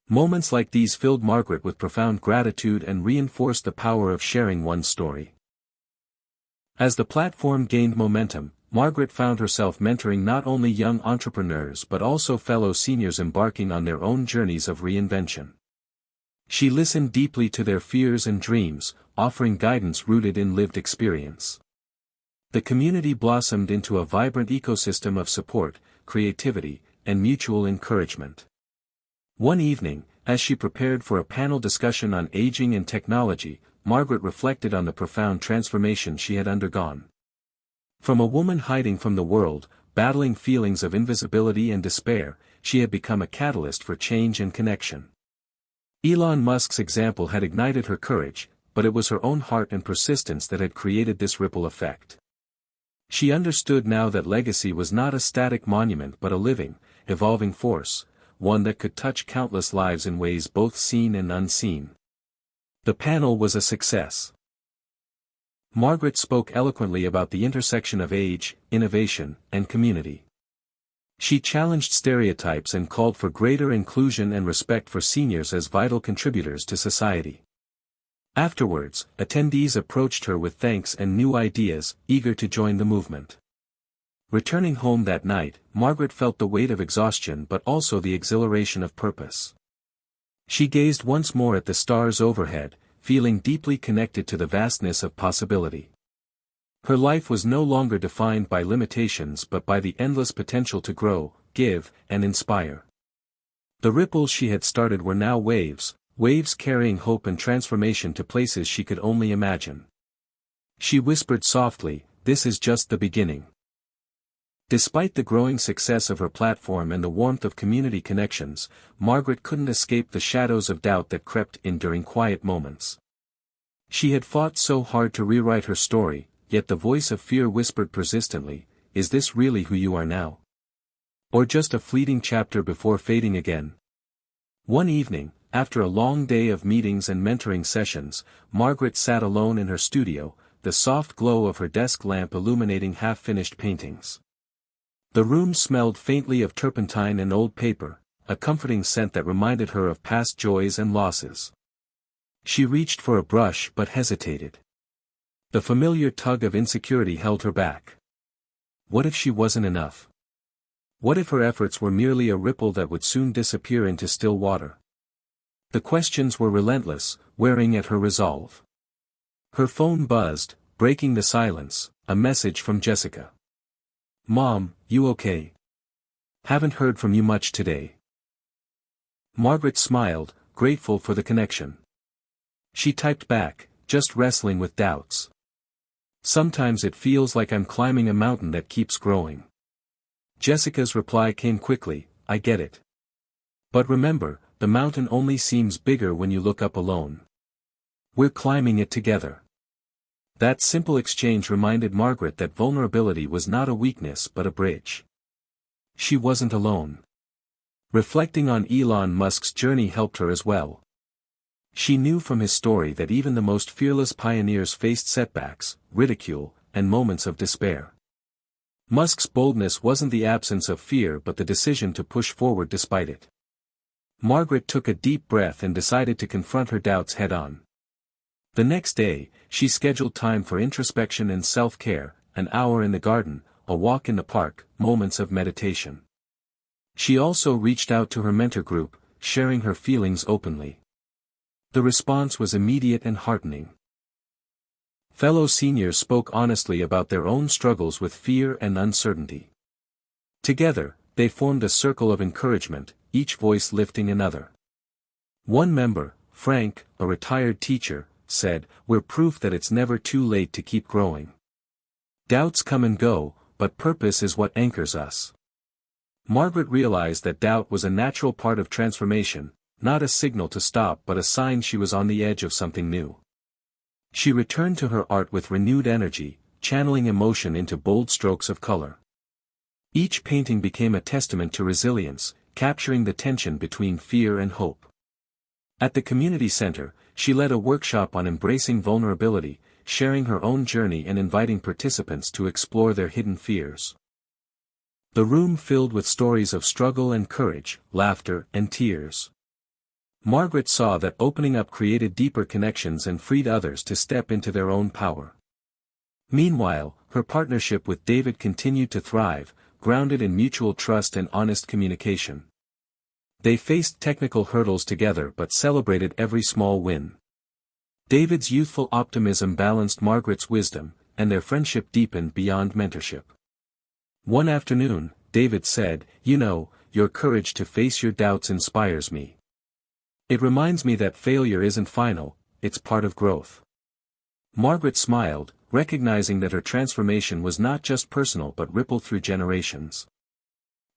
Moments like these filled Margaret with profound gratitude and reinforced the power of sharing one's story. As the platform gained momentum, Margaret found herself mentoring not only young entrepreneurs but also fellow seniors embarking on their own journeys of reinvention. She listened deeply to their fears and dreams, offering guidance rooted in lived experience. The community blossomed into a vibrant ecosystem of support, creativity, and mutual encouragement. One evening, as she prepared for a panel discussion on aging and technology, Margaret reflected on the profound transformation she had undergone. From a woman hiding from the world, battling feelings of invisibility and despair, she had become a catalyst for change and connection. Elon Musk's example had ignited her courage, but it was her own heart and persistence that had created this ripple effect. She understood now that legacy was not a static monument but a living, evolving force, one that could touch countless lives in ways both seen and unseen. The panel was a success. Margaret spoke eloquently about the intersection of age, innovation, and community. She challenged stereotypes and called for greater inclusion and respect for seniors as vital contributors to society. Afterwards, attendees approached her with thanks and new ideas, eager to join the movement. Returning home that night, Margaret felt the weight of exhaustion but also the exhilaration of purpose. She gazed once more at the stars overhead, feeling deeply connected to the vastness of possibility. Her life was no longer defined by limitations but by the endless potential to grow, give, and inspire. The ripples she had started were now waves carrying hope and transformation to places she could only imagine. She whispered softly, "This is just the beginning." Despite the growing success of her platform and the warmth of community connections, Margaret couldn't escape the shadows of doubt that crept in during quiet moments. She had fought so hard to rewrite her story, yet the voice of fear whispered persistently, "Is this really who you are now? Or just a fleeting chapter before fading again?" One evening, after a long day of meetings and mentoring sessions, Margaret sat alone in her studio, the soft glow of her desk lamp illuminating half-finished paintings. The room smelled faintly of turpentine and old paper, a comforting scent that reminded her of past joys and losses. She reached for a brush but hesitated. The familiar tug of insecurity held her back. What if she wasn't enough? What if her efforts were merely a ripple that would soon disappear into still water? The questions were relentless, wearing at her resolve. Her phone buzzed, breaking the silence, a message from Jessica. "Mom, you okay? Haven't heard from you much today." Margaret smiled, grateful for the connection. She typed back, "Just wrestling with doubts. Sometimes it feels like I'm climbing a mountain that keeps growing." Jessica's reply came quickly, "I get it. But remember, the mountain only seems bigger when you look up alone. We're climbing it together." That simple exchange reminded Margaret that vulnerability was not a weakness but a bridge. She wasn't alone. Reflecting on Elon Musk's journey helped her as well. She knew from his story that even the most fearless pioneers faced setbacks, ridicule, and moments of despair. Musk's boldness wasn't the absence of fear but the decision to push forward despite it. Margaret took a deep breath and decided to confront her doubts head-on. The next day, she scheduled time for introspection and self-care, an hour in the garden, a walk in the park, moments of meditation. She also reached out to her mentor group, sharing her feelings openly. The response was immediate and heartening. Fellow seniors spoke honestly about their own struggles with fear and uncertainty. Together, they formed a circle of encouragement, each voice lifting another. One member, Frank, a retired teacher, said, "We're proof that it's never too late to keep growing. Doubts come and go, but purpose is what anchors us." Margaret realized that doubt was a natural part of transformation, not a signal to stop but a sign she was on the edge of something new. She returned to her art with renewed energy, channeling emotion into bold strokes of color. Each painting became a testament to resilience, capturing the tension between fear and hope. At the community center, she led a workshop on embracing vulnerability, sharing her own journey and inviting participants to explore their hidden fears. The room filled with stories of struggle and courage, laughter and tears. Margaret saw that opening up created deeper connections and freed others to step into their own power. Meanwhile, her partnership with David continued to thrive, grounded in mutual trust and honest communication. They faced technical hurdles together but celebrated every small win. David's youthful optimism balanced Margaret's wisdom, and their friendship deepened beyond mentorship. One afternoon, David said, "You know, your courage to face your doubts inspires me. It reminds me that failure isn't final, it's part of growth." Margaret smiled, recognizing that her transformation was not just personal but rippled through generations.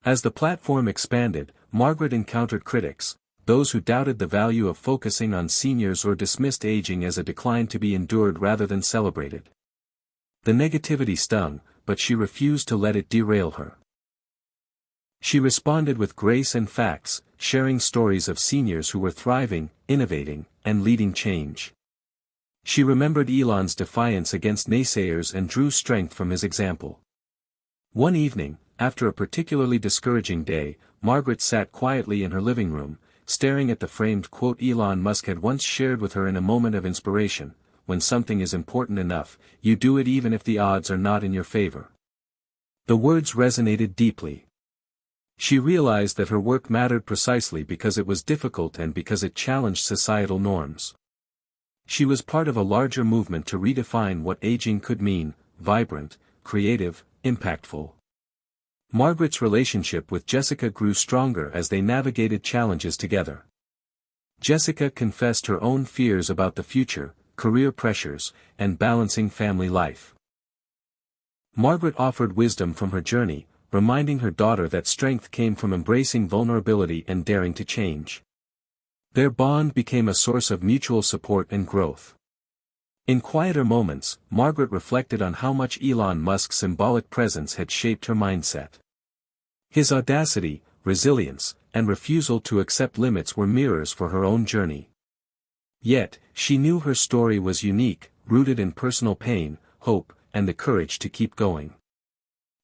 As the platform expanded, Margaret encountered critics, those who doubted the value of focusing on seniors or dismissed aging as a decline to be endured rather than celebrated. The negativity stung, but she refused to let it derail her. She responded with grace and facts, sharing stories of seniors who were thriving, innovating, and leading change. She remembered Elon's defiance against naysayers and drew strength from his example. One evening, after a particularly discouraging day, Margaret sat quietly in her living room, staring at the framed quote Elon Musk had once shared with her in a moment of inspiration: "When something is important enough, you do it even if the odds are not in your favor." The words resonated deeply. She realized that her work mattered precisely because it was difficult and because it challenged societal norms. She was part of a larger movement to redefine what aging could mean: vibrant, creative, impactful. Margaret's relationship with Jessica grew stronger as they navigated challenges together. Jessica confessed her own fears about the future, career pressures, and balancing family life. Margaret offered wisdom from her journey, reminding her daughter that strength came from embracing vulnerability and daring to change. Their bond became a source of mutual support and growth. In quieter moments, Margaret reflected on how much Elon Musk's symbolic presence had shaped her mindset. His audacity, resilience, and refusal to accept limits were mirrors for her own journey. Yet, she knew her story was unique, rooted in personal pain, hope, and the courage to keep going.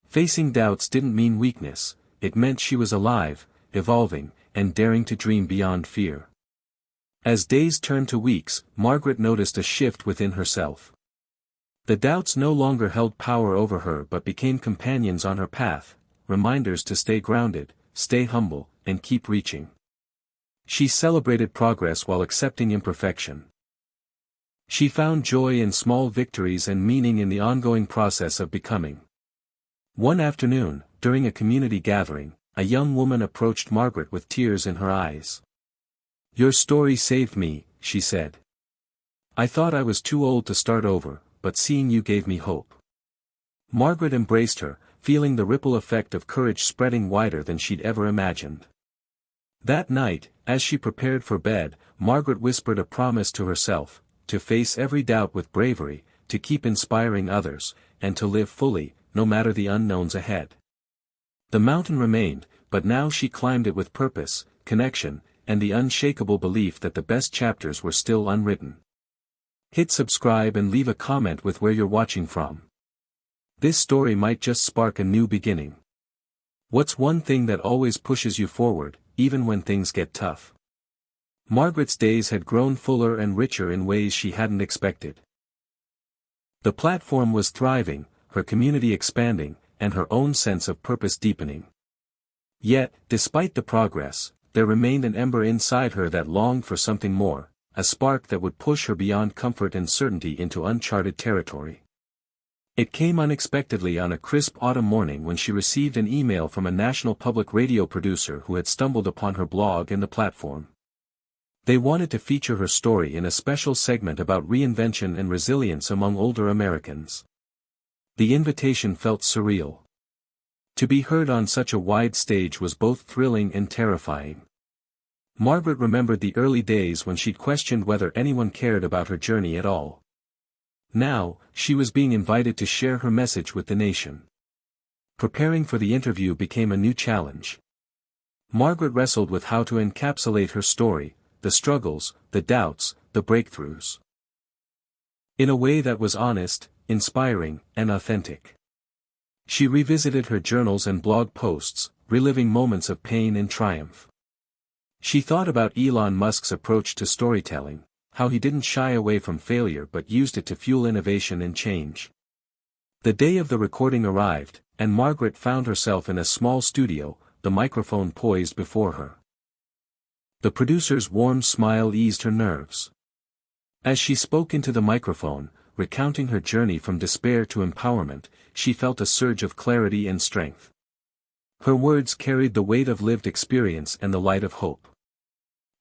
Facing doubts didn't mean weakness, it meant she was alive, evolving, and daring to dream beyond fear. As days turned to weeks, Margaret noticed a shift within herself. The doubts no longer held power over her but became companions on her path, reminders to stay grounded, stay humble, and keep reaching. She celebrated progress while accepting imperfection. She found joy in small victories and meaning in the ongoing process of becoming. One afternoon, during a community gathering, a young woman approached Margaret with tears in her eyes. "Your story saved me," she said. "I thought I was too old to start over, but seeing you gave me hope." Margaret embraced her, feeling the ripple effect of courage spreading wider than she'd ever imagined. That night, as she prepared for bed, Margaret whispered a promise to herself: to face every doubt with bravery, to keep inspiring others, and to live fully, no matter the unknowns ahead. The mountain remained, but now she climbed it with purpose, connection, and the unshakable belief that the best chapters were still unwritten. Hit subscribe and leave a comment with where you're watching from. This story might just spark a new beginning. What's one thing that always pushes you forward, even when things get tough? Margaret's days had grown fuller and richer in ways she hadn't expected. The platform was thriving, her community expanding, and her own sense of purpose deepening. Yet, despite the progress, there remained an ember inside her that longed for something more, a spark that would push her beyond comfort and certainty into uncharted territory. It came unexpectedly on a crisp autumn morning when she received an email from a national public radio producer who had stumbled upon her blog and the platform. They wanted to feature her story in a special segment about reinvention and resilience among older Americans. The invitation felt surreal. To be heard on such a wide stage was both thrilling and terrifying. Margaret remembered the early days when she'd questioned whether anyone cared about her journey at all. Now, she was being invited to share her message with the nation. Preparing for the interview became a new challenge. Margaret wrestled with how to encapsulate her story, the struggles, the doubts, the breakthroughs, in a way that was honest, inspiring, and authentic. She revisited her journals and blog posts, reliving moments of pain and triumph. She thought about Elon Musk's approach to storytelling, how he didn't shy away from failure but used it to fuel innovation and change. The day of the recording arrived, and Margaret found herself in a small studio, the microphone poised before her. The producer's warm smile eased her nerves. As she spoke into the microphone, recounting her journey from despair to empowerment, she felt a surge of clarity and strength. Her words carried the weight of lived experience and the light of hope.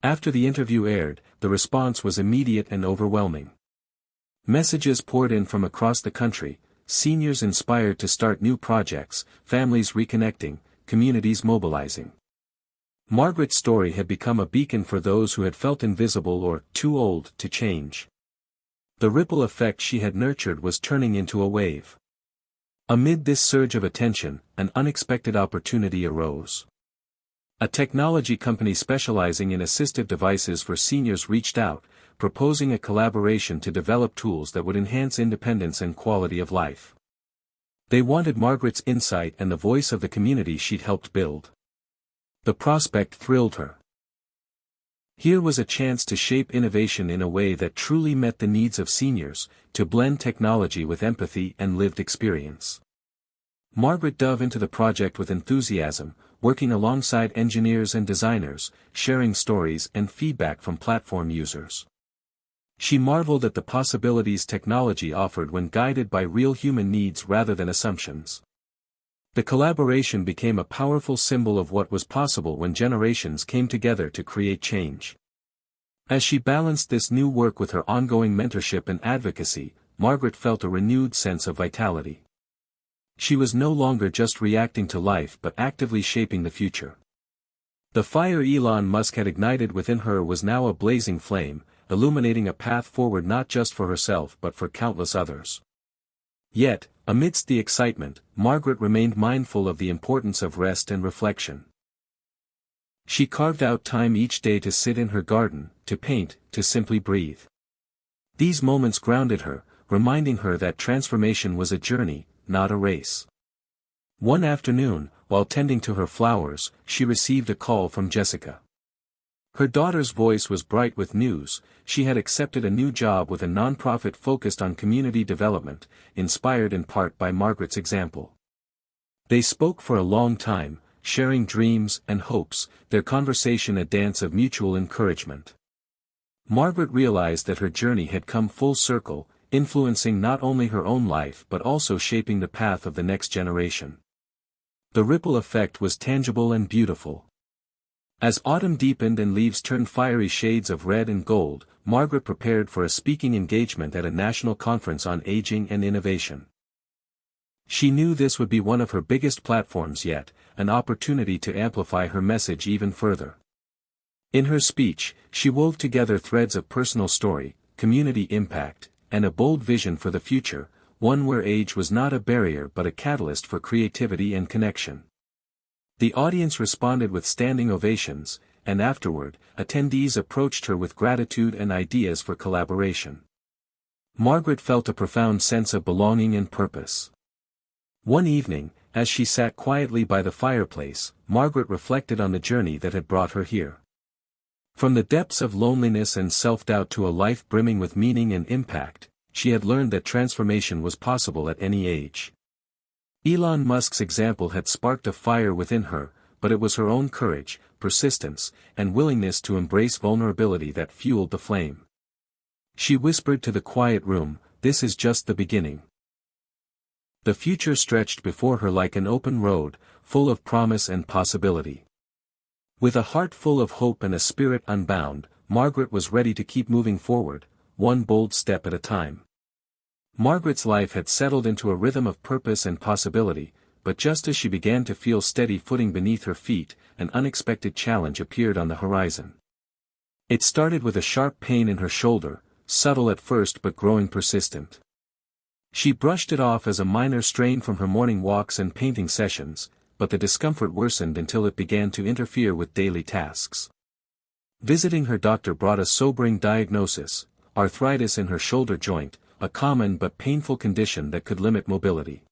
After the interview aired, the response was immediate and overwhelming. Messages poured in from across the country, seniors inspired to start new projects, families reconnecting, communities mobilizing. Margaret's story had become a beacon for those who had felt invisible or too old to change. The ripple effect she had nurtured was turning into a wave. Amid this surge of attention, an unexpected opportunity arose. A technology company specializing in assistive devices for seniors reached out, proposing a collaboration to develop tools that would enhance independence and quality of life. They wanted Margaret's insight and the voice of the community she'd helped build. The prospect thrilled her. Here was a chance to shape innovation in a way that truly met the needs of seniors, to blend technology with empathy and lived experience. Margaret dove into the project with enthusiasm, working alongside engineers and designers, sharing stories and feedback from platform users. She marveled at the possibilities technology offered when guided by real human needs rather than assumptions. The collaboration became a powerful symbol of what was possible when generations came together to create change. As she balanced this new work with her ongoing mentorship and advocacy, Margaret felt a renewed sense of vitality. She was no longer just reacting to life but actively shaping the future. The fire Elon Musk had ignited within her was now a blazing flame, illuminating a path forward not just for herself but for countless others. Yet, amidst the excitement, Margaret remained mindful of the importance of rest and reflection. She carved out time each day to sit in her garden, to paint, to simply breathe. These moments grounded her, reminding her that transformation was a journey, not a race. One afternoon, while tending to her flowers, she received a call from Jessica. Her daughter's voice was bright with news. She had accepted a new job with a nonprofit focused on community development, inspired in part by Margaret's example. They spoke for a long time, sharing dreams and hopes, their conversation a dance of mutual encouragement. Margaret realized that her journey had come full circle, influencing not only her own life but also shaping the path of the next generation. The ripple effect was tangible and beautiful. As autumn deepened and leaves turned fiery shades of red and gold, Margaret prepared for a speaking engagement at a national conference on aging and innovation. She knew this would be one of her biggest platforms yet, an opportunity to amplify her message even further. In her speech, she wove together threads of personal story, community impact, and a bold vision for the future, one where age was not a barrier but a catalyst for creativity and connection. The audience responded with standing ovations, and afterward, attendees approached her with gratitude and ideas for collaboration. Margaret felt a profound sense of belonging and purpose. One evening, as she sat quietly by the fireplace, Margaret reflected on the journey that had brought her here. From the depths of loneliness and self-doubt to a life brimming with meaning and impact, she had learned that transformation was possible at any age. Elon Musk's example had sparked a fire within her, but it was her own courage, persistence, and willingness to embrace vulnerability that fueled the flame. She whispered to the quiet room, "This is just the beginning." The future stretched before her like an open road, full of promise and possibility. With a heart full of hope and a spirit unbound, Margaret was ready to keep moving forward, one bold step at a time. Margaret's life had settled into a rhythm of purpose and possibility, but just as she began to feel steady footing beneath her feet, an unexpected challenge appeared on the horizon. It started with a sharp pain in her shoulder, subtle at first but growing persistent. She brushed it off as a minor strain from her morning walks and painting sessions, but the discomfort worsened until it began to interfere with daily tasks. Visiting her doctor brought a sobering diagnosis: arthritis in her shoulder joint, a common but painful condition that could limit mobility.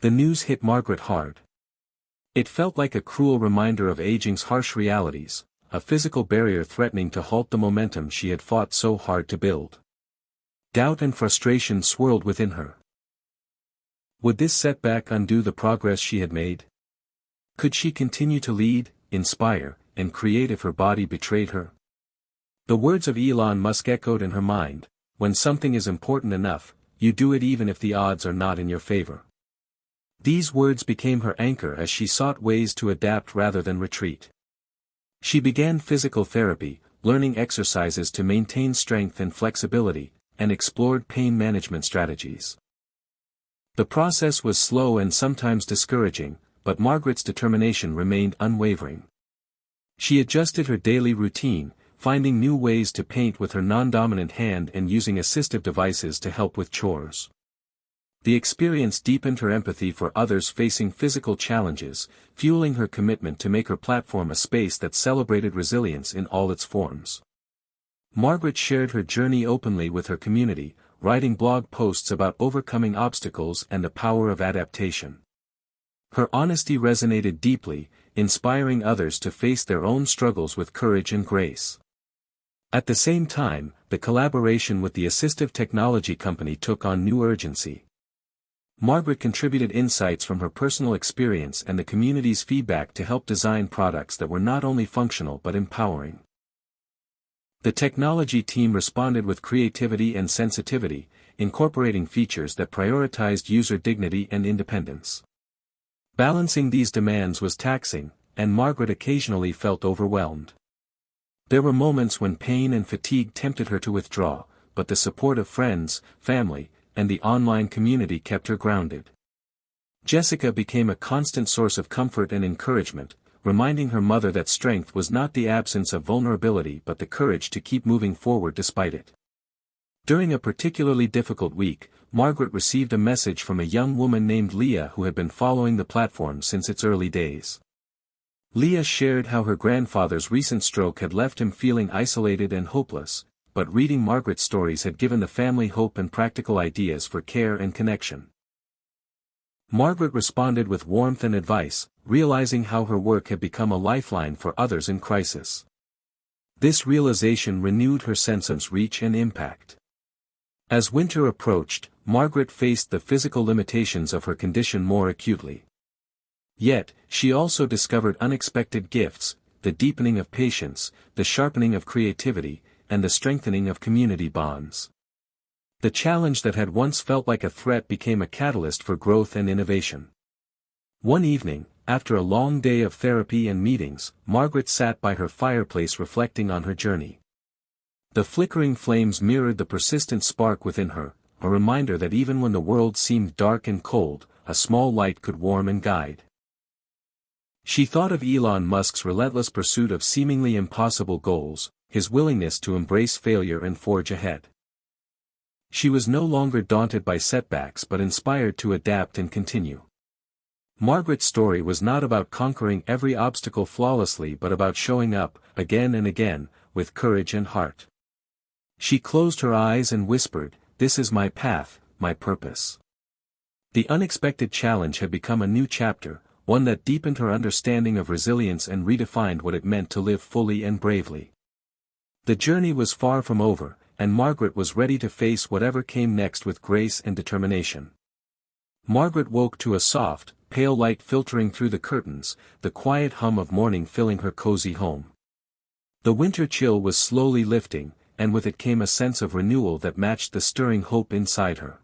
The news hit Margaret hard. It felt like a cruel reminder of aging's harsh realities, a physical barrier threatening to halt the momentum she had fought so hard to build. Doubt and frustration swirled within her. Would this setback undo the progress she had made? Could she continue to lead, inspire, and create if her body betrayed her? The words of Elon Musk echoed in her mind: "When something is important enough, you do it even if the odds are not in your favor." These words became her anchor as she sought ways to adapt rather than retreat. She began physical therapy, learning exercises to maintain strength and flexibility, and explored pain management strategies. The process was slow and sometimes discouraging, but Margaret's determination remained unwavering. She adjusted her daily routine, finding new ways to paint with her non-dominant hand and using assistive devices to help with chores. The experience deepened her empathy for others facing physical challenges, fueling her commitment to make her platform a space that celebrated resilience in all its forms. Margaret shared her journey openly with her community, writing blog posts about overcoming obstacles and the power of adaptation. Her honesty resonated deeply, inspiring others to face their own struggles with courage and grace. At the same time, the collaboration with the assistive technology company took on new urgency. Margaret contributed insights from her personal experience and the community's feedback to help design products that were not only functional but empowering. The technology team responded with creativity and sensitivity, incorporating features that prioritized user dignity and independence. Balancing these demands was taxing, and Margaret occasionally felt overwhelmed. There were moments when pain and fatigue tempted her to withdraw, but the support of friends, family, and the online community kept her grounded. Jessica became a constant source of comfort and encouragement, reminding her mother that strength was not the absence of vulnerability but the courage to keep moving forward despite it. During a particularly difficult week, Margaret received a message from a young woman named Leah who had been following the platform since its early days. Leah shared how her grandfather's recent stroke had left him feeling isolated and hopeless, but reading Margaret's stories had given the family hope and practical ideas for care and connection. Margaret responded with warmth and advice, realizing how her work had become a lifeline for others in crisis. This realization renewed her sense of reach and impact. As winter approached, Margaret faced the physical limitations of her condition more acutely. Yet, she also discovered unexpected gifts, the deepening of patience, the sharpening of creativity, and the strengthening of community bonds. The challenge that had once felt like a threat became a catalyst for growth and innovation. One evening, after a long day of therapy and meetings, Margaret sat by her fireplace reflecting on her journey. The flickering flames mirrored the persistent spark within her, a reminder that even when the world seemed dark and cold, a small light could warm and guide. She thought of Elon Musk's relentless pursuit of seemingly impossible goals, his willingness to embrace failure and forge ahead. She was no longer daunted by setbacks but inspired to adapt and continue. Margaret's story was not about conquering every obstacle flawlessly but about showing up, again and again, with courage and heart. She closed her eyes and whispered, "This is my path, my purpose." The unexpected challenge had become a new chapter, one that deepened her understanding of resilience and redefined what it meant to live fully and bravely. The journey was far from over, and Margaret was ready to face whatever came next with grace and determination. Margaret woke to a soft, pale light filtering through the curtains, the quiet hum of morning filling her cozy home. The winter chill was slowly lifting, and with it came a sense of renewal that matched the stirring hope inside her.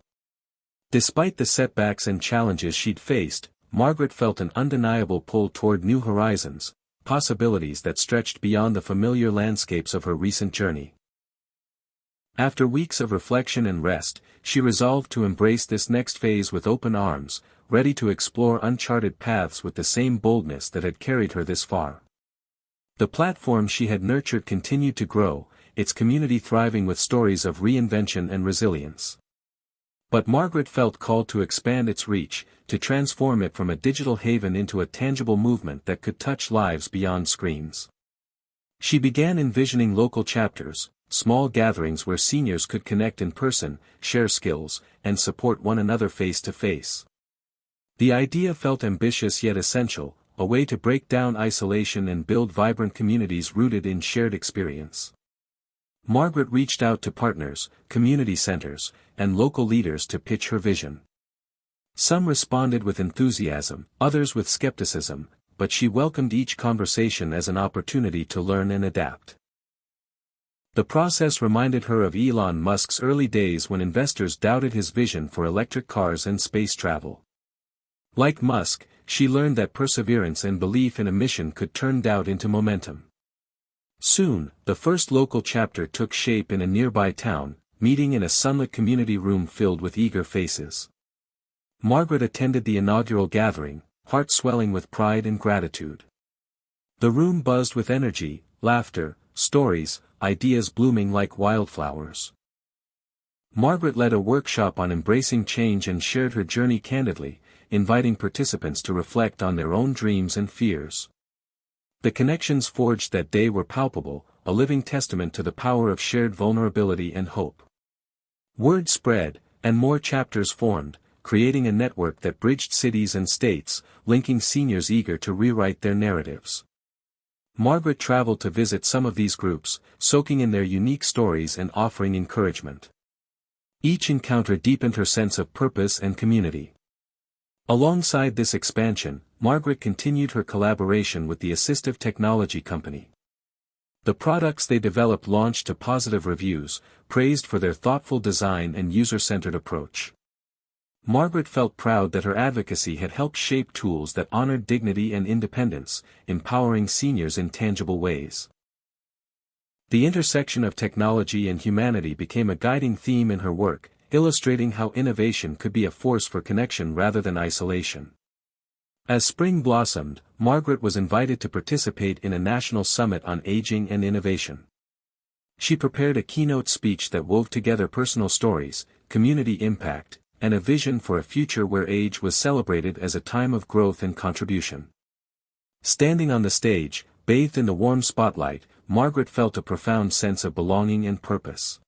Despite the setbacks and challenges she'd faced, Margaret felt an undeniable pull toward new horizons, possibilities that stretched beyond the familiar landscapes of her recent journey. After weeks of reflection and rest, she resolved to embrace this next phase with open arms, ready to explore uncharted paths with the same boldness that had carried her this far. The platform she had nurtured continued to grow, its community thriving with stories of reinvention and resilience. But Margaret felt called to expand its reach, to transform it from a digital haven into a tangible movement that could touch lives beyond screens. She began envisioning local chapters, small gatherings where seniors could connect in person, share skills, and support one another face to face. The idea felt ambitious yet essential, a way to break down isolation and build vibrant communities rooted in shared experience. Margaret reached out to partners, community centers, and local leaders to pitch her vision. Some responded with enthusiasm, others with skepticism, but she welcomed each conversation as an opportunity to learn and adapt. The process reminded her of Elon Musk's early days when investors doubted his vision for electric cars and space travel. Like Musk, she learned that perseverance and belief in a mission could turn doubt into momentum. Soon, the first local chapter took shape in a nearby town, meeting in a sunlit community room filled with eager faces. Margaret attended the inaugural gathering, heart swelling with pride and gratitude. The room buzzed with energy, laughter, stories, ideas blooming like wildflowers. Margaret led a workshop on embracing change and shared her journey candidly, inviting participants to reflect on their own dreams and fears. The connections forged that day were palpable, a living testament to the power of shared vulnerability and hope. Word spread, and more chapters formed, creating a network that bridged cities and states, linking seniors eager to rewrite their narratives. Margaret traveled to visit some of these groups, soaking in their unique stories and offering encouragement. Each encounter deepened her sense of purpose and community. Alongside this expansion, Margaret continued her collaboration with the assistive technology company. The products they developed launched to positive reviews, praised for their thoughtful design and user-centered approach. Margaret felt proud that her advocacy had helped shape tools that honored dignity and independence, empowering seniors in tangible ways. The intersection of technology and humanity became a guiding theme in her work, illustrating how innovation could be a force for connection rather than isolation. As spring blossomed, Margaret was invited to participate in a national summit on aging and innovation. She prepared a keynote speech that wove together personal stories, community impact, and a vision for a future where age was celebrated as a time of growth and contribution. Standing on the stage, bathed in the warm spotlight, Margaret felt a profound sense of belonging and purpose.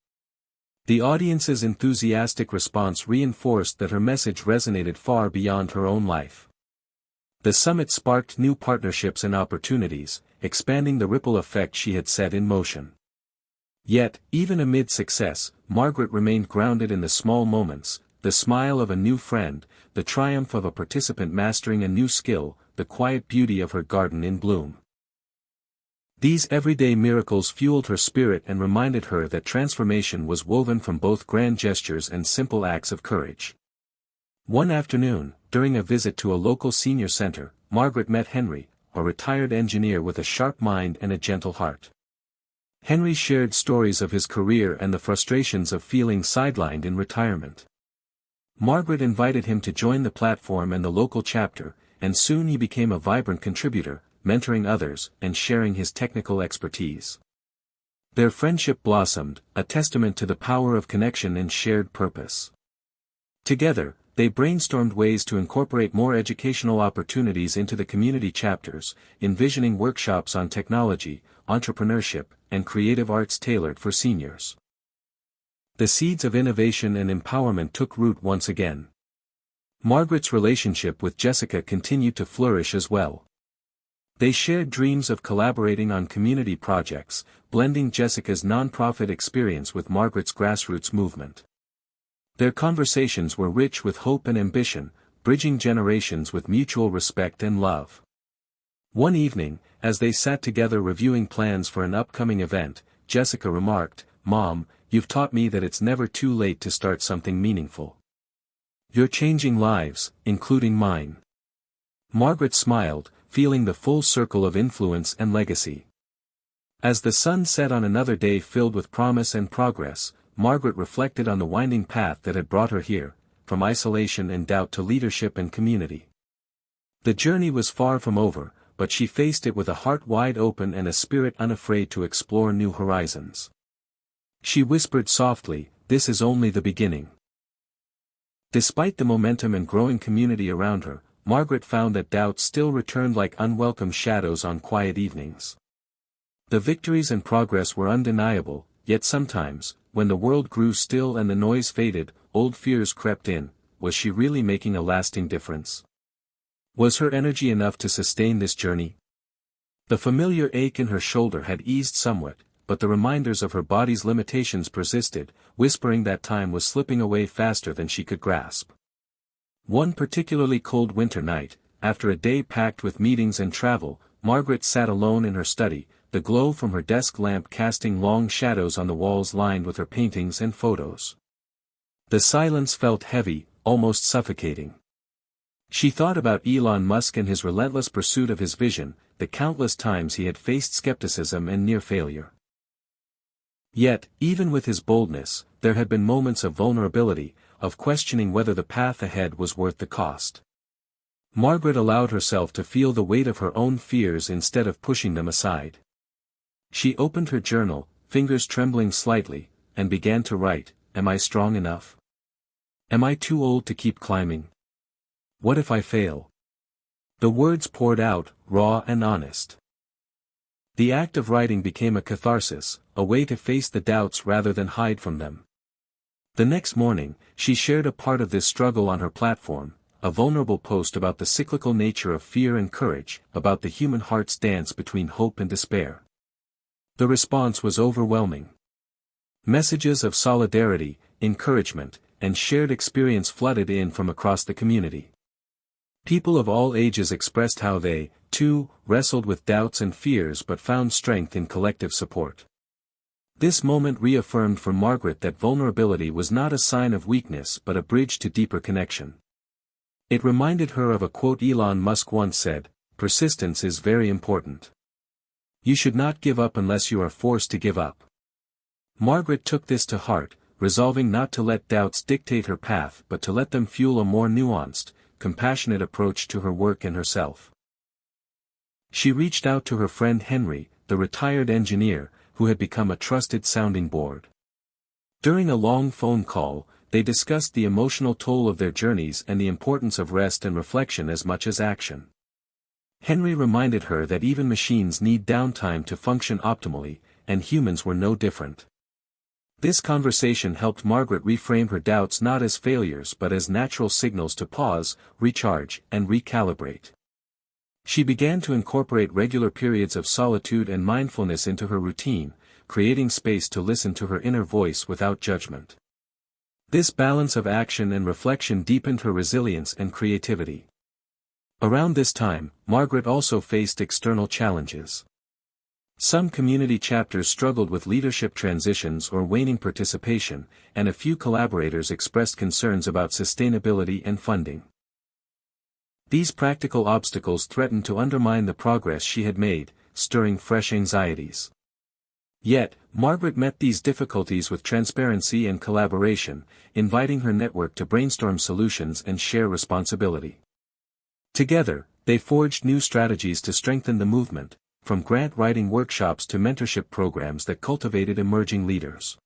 The audience's enthusiastic response reinforced that her message resonated far beyond her own life. The summit sparked new partnerships and opportunities, expanding the ripple effect she had set in motion. Yet, even amid success, Margaret remained grounded in the small moments, the smile of a new friend, the triumph of a participant mastering a new skill, the quiet beauty of her garden in bloom. These everyday miracles fueled her spirit and reminded her that transformation was woven from both grand gestures and simple acts of courage. One afternoon, during a visit to a local senior center, Margaret met Henry, a retired engineer with a sharp mind and a gentle heart. Henry shared stories of his career and the frustrations of feeling sidelined in retirement. Margaret invited him to join the platform and the local chapter, and soon he became a vibrant contributor, mentoring others and sharing his technical expertise. Their friendship blossomed, a testament to the power of connection and shared purpose. Together, they brainstormed ways to incorporate more educational opportunities into the community chapters, envisioning workshops on technology, entrepreneurship, and creative arts tailored for seniors. The seeds of innovation and empowerment took root once again. Margaret's relationship with Jessica continued to flourish as well. They shared dreams of collaborating on community projects, blending Jessica's nonprofit experience with Margaret's grassroots movement. Their conversations were rich with hope and ambition, bridging generations with mutual respect and love. One evening, as they sat together reviewing plans for an upcoming event, Jessica remarked, "Mom, you've taught me that it's never too late to start something meaningful. You're changing lives, including mine." Margaret smiled, feeling the full circle of influence and legacy. As the sun set on another day filled with promise and progress, Margaret reflected on the winding path that had brought her here, from isolation and doubt to leadership and community. The journey was far from over, but she faced it with a heart wide open and a spirit unafraid to explore new horizons. She whispered softly, "This is only the beginning." Despite the momentum and growing community around her, Margaret found that doubts still returned like unwelcome shadows on quiet evenings. The victories and progress were undeniable, yet sometimes, when the world grew still and the noise faded, old fears crept in. Was she really making a lasting difference? Was her energy enough to sustain this journey? The familiar ache in her shoulder had eased somewhat, but the reminders of her body's limitations persisted, whispering that time was slipping away faster than she could grasp. One particularly cold winter night, after a day packed with meetings and travel, Margaret sat alone in her study, the glow from her desk lamp casting long shadows on the walls lined with her paintings and photos. The silence felt heavy, almost suffocating. She thought about Elon Musk and his relentless pursuit of his vision, the countless times he had faced skepticism and near failure. Yet, even with his boldness, there had been moments of vulnerability, of questioning whether the path ahead was worth the cost. Margaret allowed herself to feel the weight of her own fears instead of pushing them aside. She opened her journal, fingers trembling slightly, and began to write, "Am I strong enough? Am I too old to keep climbing? What if I fail?" The words poured out, raw and honest. The act of writing became a catharsis, a way to face the doubts rather than hide from them. The next morning, she shared a part of this struggle on her platform, a vulnerable post about the cyclical nature of fear and courage, about the human heart's dance between hope and despair. The response was overwhelming. Messages of solidarity, encouragement, and shared experience flooded in from across the community. People of all ages expressed how they, too, wrestled with doubts and fears but found strength in collective support. This moment reaffirmed for Margaret that vulnerability was not a sign of weakness but a bridge to deeper connection. It reminded her of a quote Elon Musk once said, "Persistence is very important. You should not give up unless you are forced to give up." Margaret took this to heart, resolving not to let doubts dictate her path but to let them fuel a more nuanced, compassionate approach to her work and herself. She reached out to her friend Henry, the retired engineer, who had become a trusted sounding board. During a long phone call, they discussed the emotional toll of their journeys and the importance of rest and reflection as much as action. Henry reminded her that even machines need downtime to function optimally, and humans were no different. This conversation helped Margaret reframe her doubts not as failures but as natural signals to pause, recharge, and recalibrate. She began to incorporate regular periods of solitude and mindfulness into her routine, creating space to listen to her inner voice without judgment. This balance of action and reflection deepened her resilience and creativity. Around this time, Margaret also faced external challenges. Some community chapters struggled with leadership transitions or waning participation, and a few collaborators expressed concerns about sustainability and funding. These practical obstacles threatened to undermine the progress she had made, stirring fresh anxieties. Yet, Margaret met these difficulties with transparency and collaboration, inviting her network to brainstorm solutions and share responsibility. Together, they forged new strategies to strengthen the movement, from grant-writing workshops to mentorship programs that cultivated emerging leaders.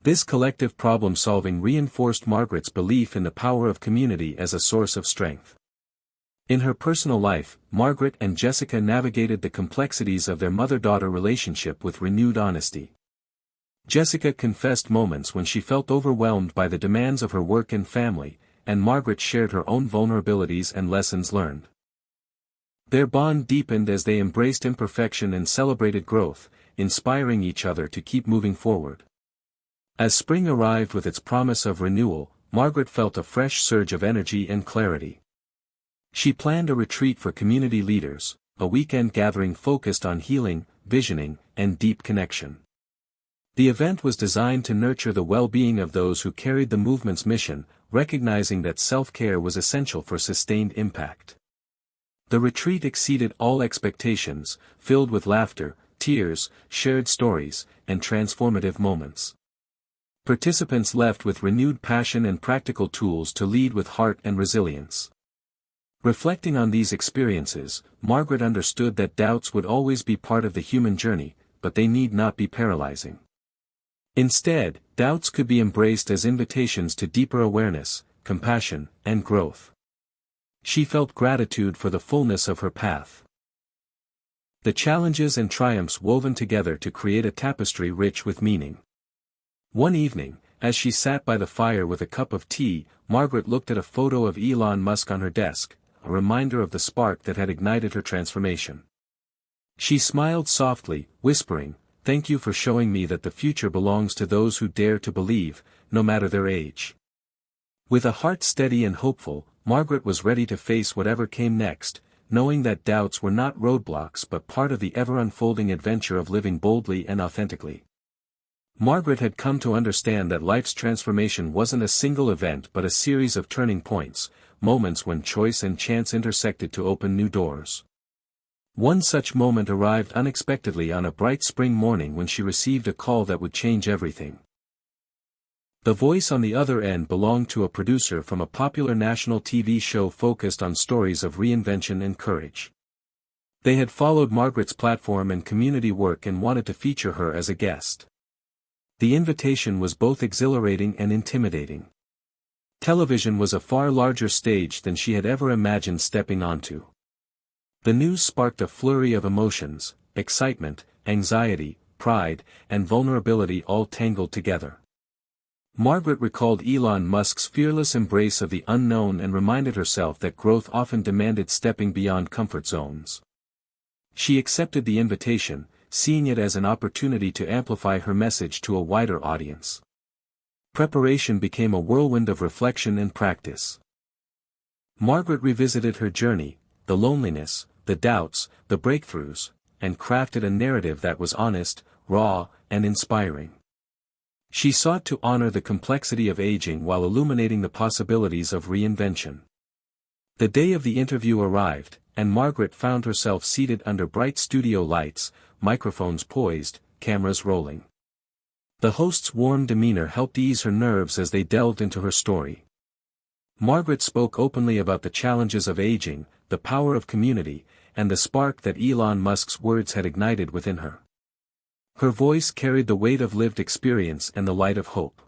This collective problem-solving reinforced Margaret's belief in the power of community as a source of strength. In her personal life, Margaret and Jessica navigated the complexities of their mother-daughter relationship with renewed honesty. Jessica confessed moments when she felt overwhelmed by the demands of her work and family, and Margaret shared her own vulnerabilities and lessons learned. Their bond deepened as they embraced imperfection and celebrated growth, inspiring each other to keep moving forward. As spring arrived with its promise of renewal, Margaret felt a fresh surge of energy and clarity. She planned a retreat for community leaders, a weekend gathering focused on healing, visioning, and deep connection. The event was designed to nurture the well-being of those who carried the movement's mission, recognizing that self-care was essential for sustained impact. The retreat exceeded all expectations, filled with laughter, tears, shared stories, and transformative moments. Participants left with renewed passion and practical tools to lead with heart and resilience. Reflecting on these experiences, Margaret understood that doubts would always be part of the human journey, but they need not be paralyzing. Instead, doubts could be embraced as invitations to deeper awareness, compassion, and growth. She felt gratitude for the fullness of her path. The challenges and triumphs woven together to create a tapestry rich with meaning. One evening, as she sat by the fire with a cup of tea, Margaret looked at a photo of Elon Musk on her desk, a reminder of the spark that had ignited her transformation. She smiled softly, whispering, "Thank you for showing me that the future belongs to those who dare to believe, no matter their age." With a heart steady and hopeful, Margaret was ready to face whatever came next, knowing that doubts were not roadblocks but part of the ever-unfolding adventure of living boldly and authentically. Margaret had come to understand that life's transformation wasn't a single event but a series of turning points, moments when choice and chance intersected to open new doors. One such moment arrived unexpectedly on a bright spring morning when she received a call that would change everything. The voice on the other end belonged to a producer from a popular national TV show focused on stories of reinvention and courage. They had followed Margaret's platform and community work and wanted to feature her as a guest. The invitation was both exhilarating and intimidating. Television was a far larger stage than she had ever imagined stepping onto. The news sparked a flurry of emotions, excitement, anxiety, pride, and vulnerability all tangled together. Margaret recalled Elon Musk's fearless embrace of the unknown and reminded herself that growth often demanded stepping beyond comfort zones. She accepted the invitation, seeing it as an opportunity to amplify her message to a wider audience. Preparation became a whirlwind of reflection and practice. Margaret revisited her journey, the loneliness, the doubts, the breakthroughs, and crafted a narrative that was honest, raw, and inspiring. She sought to honor the complexity of aging while illuminating the possibilities of reinvention. The day of the interview arrived, and Margaret found herself seated under bright studio lights, microphones poised, cameras rolling. The host's warm demeanor helped ease her nerves as they delved into her story. Margaret spoke openly about the challenges of aging, the power of community, and the spark that Elon Musk's words had ignited within her. Her voice carried the weight of lived experience and the light of hope.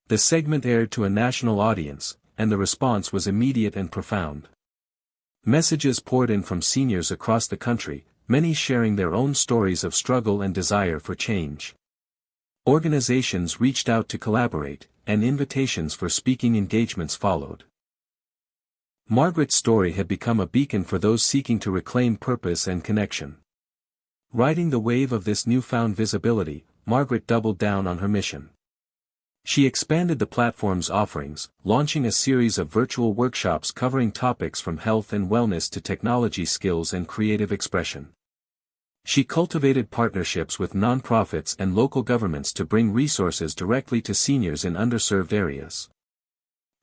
The segment aired to a national audience, and the response was immediate and profound. Messages poured in from seniors across the country, many sharing their own stories of struggle and desire for change. Organizations reached out to collaborate, and invitations for speaking engagements followed. Margaret's story had become a beacon for those seeking to reclaim purpose and connection. Riding the wave of this newfound visibility, Margaret doubled down on her mission. She expanded the platform's offerings, launching a series of virtual workshops covering topics from health and wellness to technology skills and creative expression. She cultivated partnerships with nonprofits and local governments to bring resources directly to seniors in underserved areas.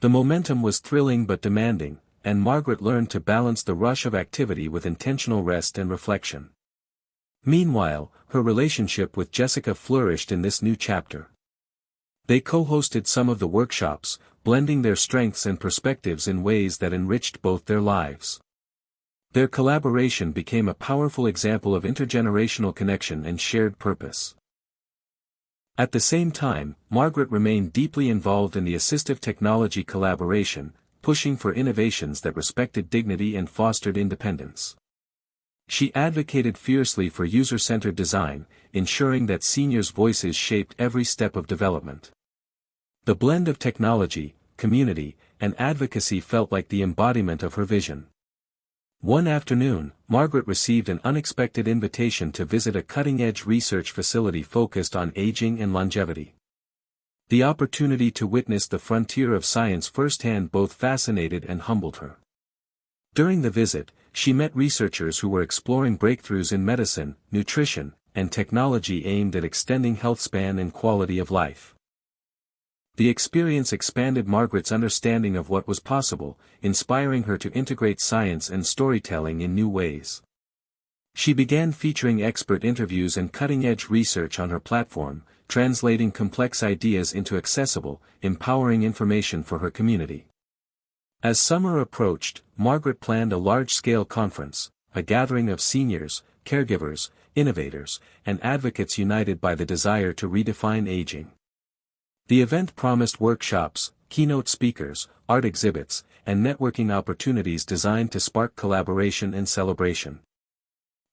The momentum was thrilling but demanding, and Margaret learned to balance the rush of activity with intentional rest and reflection. Meanwhile, her relationship with Jessica flourished in this new chapter. They co-hosted some of the workshops, blending their strengths and perspectives in ways that enriched both their lives. Their collaboration became a powerful example of intergenerational connection and shared purpose. At the same time, Margaret remained deeply involved in the assistive technology collaboration, pushing for innovations that respected dignity and fostered independence. She advocated fiercely for user-centered design, ensuring that seniors' voices shaped every step of development. The blend of technology, community, and advocacy felt like the embodiment of her vision. One afternoon, Margaret received an unexpected invitation to visit a cutting-edge research facility focused on aging and longevity. The opportunity to witness the frontier of science firsthand both fascinated and humbled her. During the visit, she met researchers who were exploring breakthroughs in medicine, nutrition, and technology aimed at extending health span and quality of life. The experience expanded Margaret's understanding of what was possible, inspiring her to integrate science and storytelling in new ways. She began featuring expert interviews and cutting-edge research on her platform, translating complex ideas into accessible, empowering information for her community. As summer approached, Margaret planned a large-scale conference, a gathering of seniors, caregivers, innovators, and advocates united by the desire to redefine aging. The event promised workshops, keynote speakers, art exhibits, and networking opportunities designed to spark collaboration and celebration.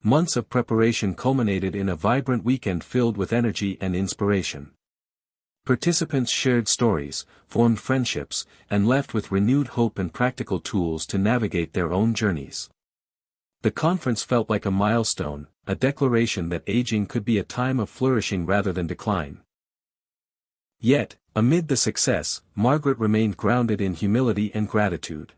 Months of preparation culminated in a vibrant weekend filled with energy and inspiration. Participants shared stories, formed friendships, and left with renewed hope and practical tools to navigate their own journeys. The conference felt like a milestone, a declaration that aging could be a time of flourishing rather than decline. Yet, amid the success, Margaret remained grounded in humility and gratitude.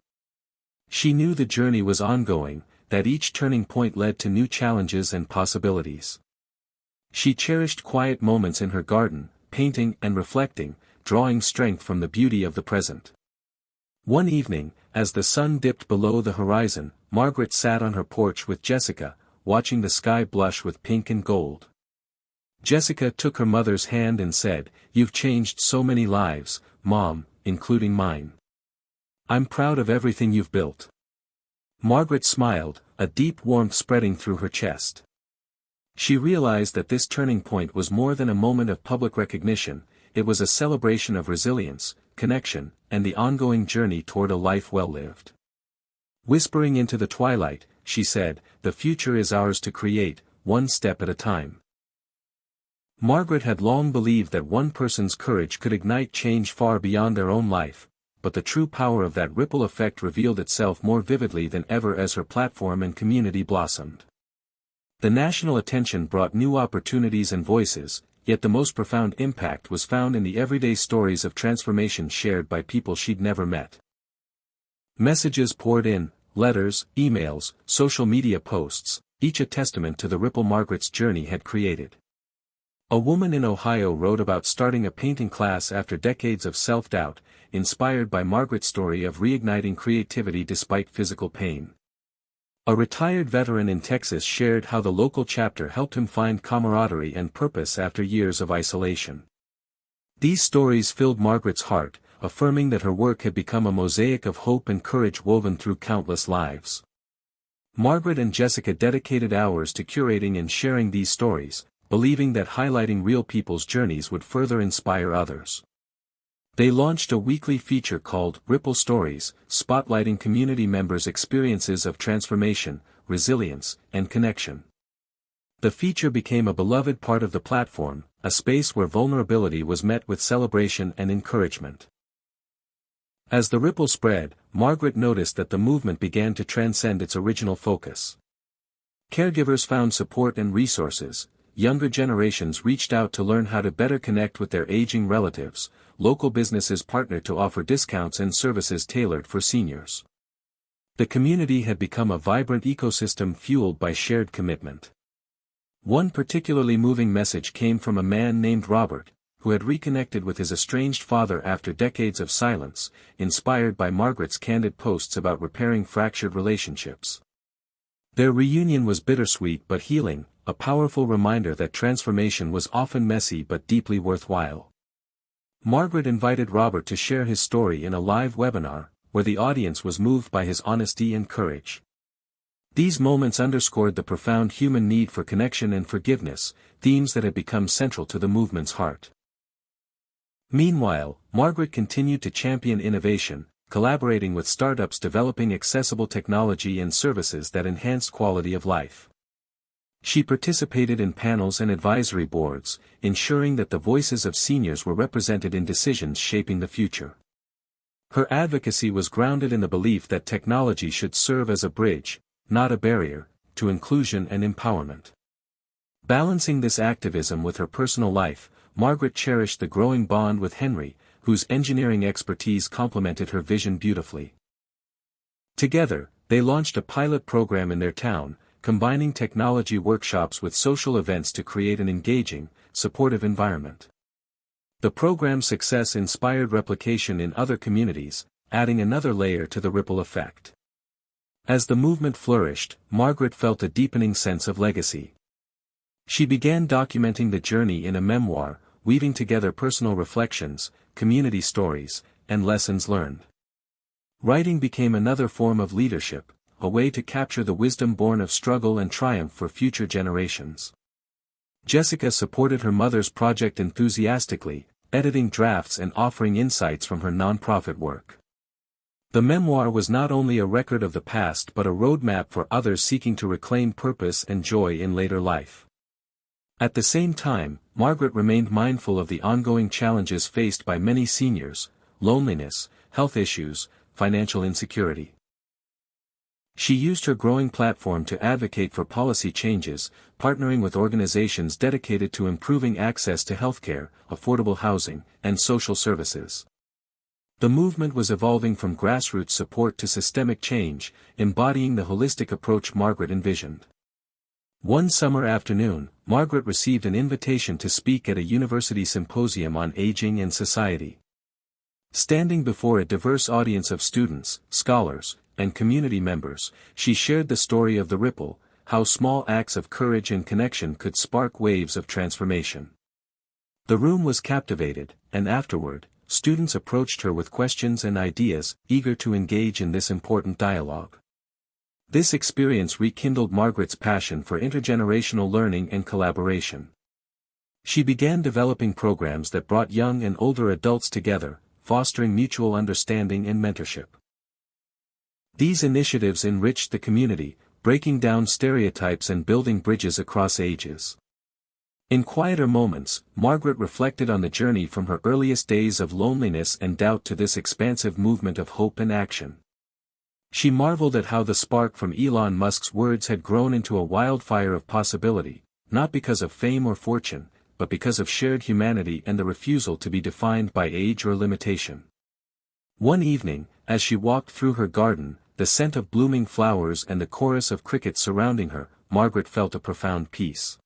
She knew the journey was ongoing, that each turning point led to new challenges and possibilities. She cherished quiet moments in her garden, painting and reflecting, drawing strength from the beauty of the present. One evening, as the sun dipped below the horizon, Margaret sat on her porch with Jessica, watching the sky blush with pink and gold. Jessica took her mother's hand and said, "You've changed so many lives, Mom, including mine. I'm proud of everything you've built." Margaret smiled, a deep warmth spreading through her chest. She realized that this turning point was more than a moment of public recognition, it was a celebration of resilience, connection, and the ongoing journey toward a life well lived. Whispering into the twilight, she said, "The future is ours to create, one step at a time. Margaret had long believed that one person's courage could ignite change far beyond their own life, but the true power of that ripple effect revealed itself more vividly than ever as her platform and community blossomed. The national attention brought new opportunities and voices, yet the most profound impact was found in the everyday stories of transformation shared by people she'd never met. Messages poured in, letters, emails, social media posts, each a testament to the ripple Margaret's journey had created. A woman in Ohio wrote about starting a painting class after decades of self-doubt, inspired by Margaret's story of reigniting creativity despite physical pain. A retired veteran in Texas shared how the local chapter helped him find camaraderie and purpose after years of isolation. These stories filled Margaret's heart, affirming that her work had become a mosaic of hope and courage woven through countless lives. Margaret and Jessica dedicated hours to curating and sharing these stories, believing that highlighting real people's journeys would further inspire others. They launched a weekly feature called Ripple Stories, spotlighting community members' experiences of transformation, resilience, and connection. The feature became a beloved part of the platform, a space where vulnerability was met with celebration and encouragement. As the ripple spread, Margaret noticed that the movement began to transcend its original focus. Caregivers found support and resources, younger generations reached out to learn how to better connect with their aging relatives, local businesses partnered to offer discounts and services tailored for seniors. The community had become a vibrant ecosystem fueled by shared commitment. One particularly moving message came from a man named Robert, who had reconnected with his estranged father after decades of silence, inspired by Margaret's candid posts about repairing fractured relationships. Their reunion was bittersweet but healing, a powerful reminder that transformation was often messy but deeply worthwhile. Margaret invited Robert to share his story in a live webinar, where the audience was moved by his honesty and courage. These moments underscored the profound human need for connection and forgiveness, themes that had become central to the movement's heart. Meanwhile, Margaret continued to champion innovation, collaborating with startups developing accessible technology and services that enhanced quality of life. She participated in panels and advisory boards, ensuring that the voices of seniors were represented in decisions shaping the future. Her advocacy was grounded in the belief that technology should serve as a bridge, not a barrier, to inclusion and empowerment. Balancing this activism with her personal life, Margaret cherished the growing bond with Henry, whose engineering expertise complemented her vision beautifully. Together, they launched a pilot program in their town, combining technology workshops with social events to create an engaging, supportive environment. The program's success inspired replication in other communities, adding another layer to the ripple effect. As the movement flourished, Margaret felt a deepening sense of legacy. She began documenting the journey in a memoir, weaving together personal reflections, community stories, and lessons learned. Writing became another form of leadership, a way to capture the wisdom born of struggle and triumph for future generations. Jessica supported her mother's project enthusiastically, editing drafts and offering insights from her nonprofit work. The memoir was not only a record of the past but a roadmap for others seeking to reclaim purpose and joy in later life. At the same time, Margaret remained mindful of the ongoing challenges faced by many seniors: loneliness, health issues, financial insecurity. She used her growing platform to advocate for policy changes, partnering with organizations dedicated to improving access to healthcare, affordable housing, and social services. The movement was evolving from grassroots support to systemic change, embodying the holistic approach Margaret envisioned. One summer afternoon, Margaret received an invitation to speak at a university symposium on aging and society. Standing before a diverse audience of students, scholars, and community members, she shared the story of the ripple, how small acts of courage and connection could spark waves of transformation. The room was captivated, and afterward, students approached her with questions and ideas, eager to engage in this important dialogue. This experience rekindled Margaret's passion for intergenerational learning and collaboration. She began developing programs that brought young and older adults together, fostering mutual understanding and mentorship. These initiatives enriched the community, breaking down stereotypes and building bridges across ages. In quieter moments, Margaret reflected on the journey from her earliest days of loneliness and doubt to this expansive movement of hope and action. She marveled at how the spark from Elon Musk's words had grown into a wildfire of possibility, not because of fame or fortune, but because of shared humanity and the refusal to be defined by age or limitation. One evening, as she walked through her garden, the scent of blooming flowers and the chorus of crickets surrounding her, Margaret felt a profound peace.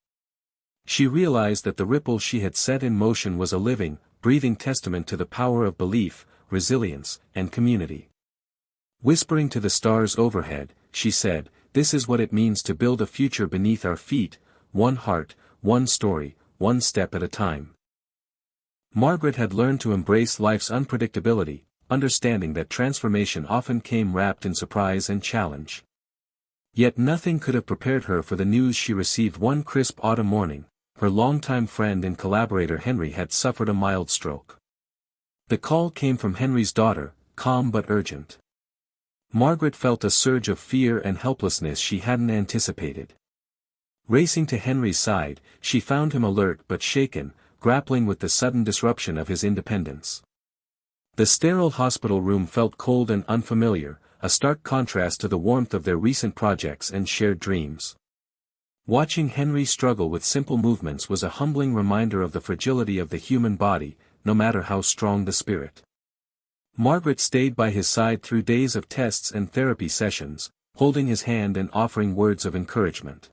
She realized that the ripple she had set in motion was a living, breathing testament to the power of belief, resilience, and community. Whispering to the stars overhead, she said, "This is what it means to build a future beneath our feet, one heart, one story, one step at a time." Margaret had learned to embrace life's unpredictability, understanding that transformation often came wrapped in surprise and challenge. Yet nothing could have prepared her for the news she received one crisp autumn morning. Her longtime friend and collaborator Henry had suffered a mild stroke. The call came from Henry's daughter, calm but urgent. Margaret felt a surge of fear and helplessness she hadn't anticipated. Racing to Henry's side, she found him alert but shaken, grappling with the sudden disruption of his independence. The sterile hospital room felt cold and unfamiliar, a stark contrast to the warmth of their recent projects and shared dreams. Watching Henry struggle with simple movements was a humbling reminder of the fragility of the human body, no matter how strong the spirit. Margaret stayed by his side through days of tests and therapy sessions, holding his hand and offering words of encouragement.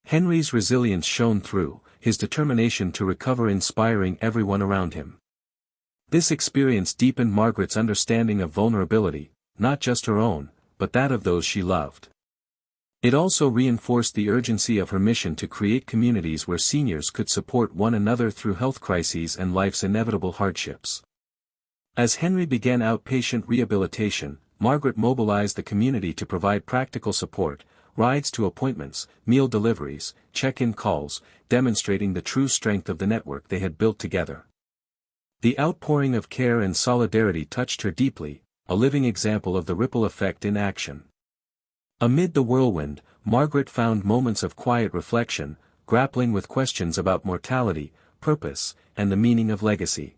Henry's resilience shone through, his determination to recover inspiring everyone around him. This experience deepened Margaret's understanding of vulnerability, not just her own, but that of those she loved. It also reinforced the urgency of her mission to create communities where seniors could support one another through health crises and life's inevitable hardships. As Henry began outpatient rehabilitation, Margaret mobilized the community to provide practical support, rides to appointments, meal deliveries, check-in calls, demonstrating the true strength of the network they had built together. The outpouring of care and solidarity touched her deeply, a living example of the ripple effect in action. Amid the whirlwind, Margaret found moments of quiet reflection, grappling with questions about mortality, purpose, and the meaning of legacy.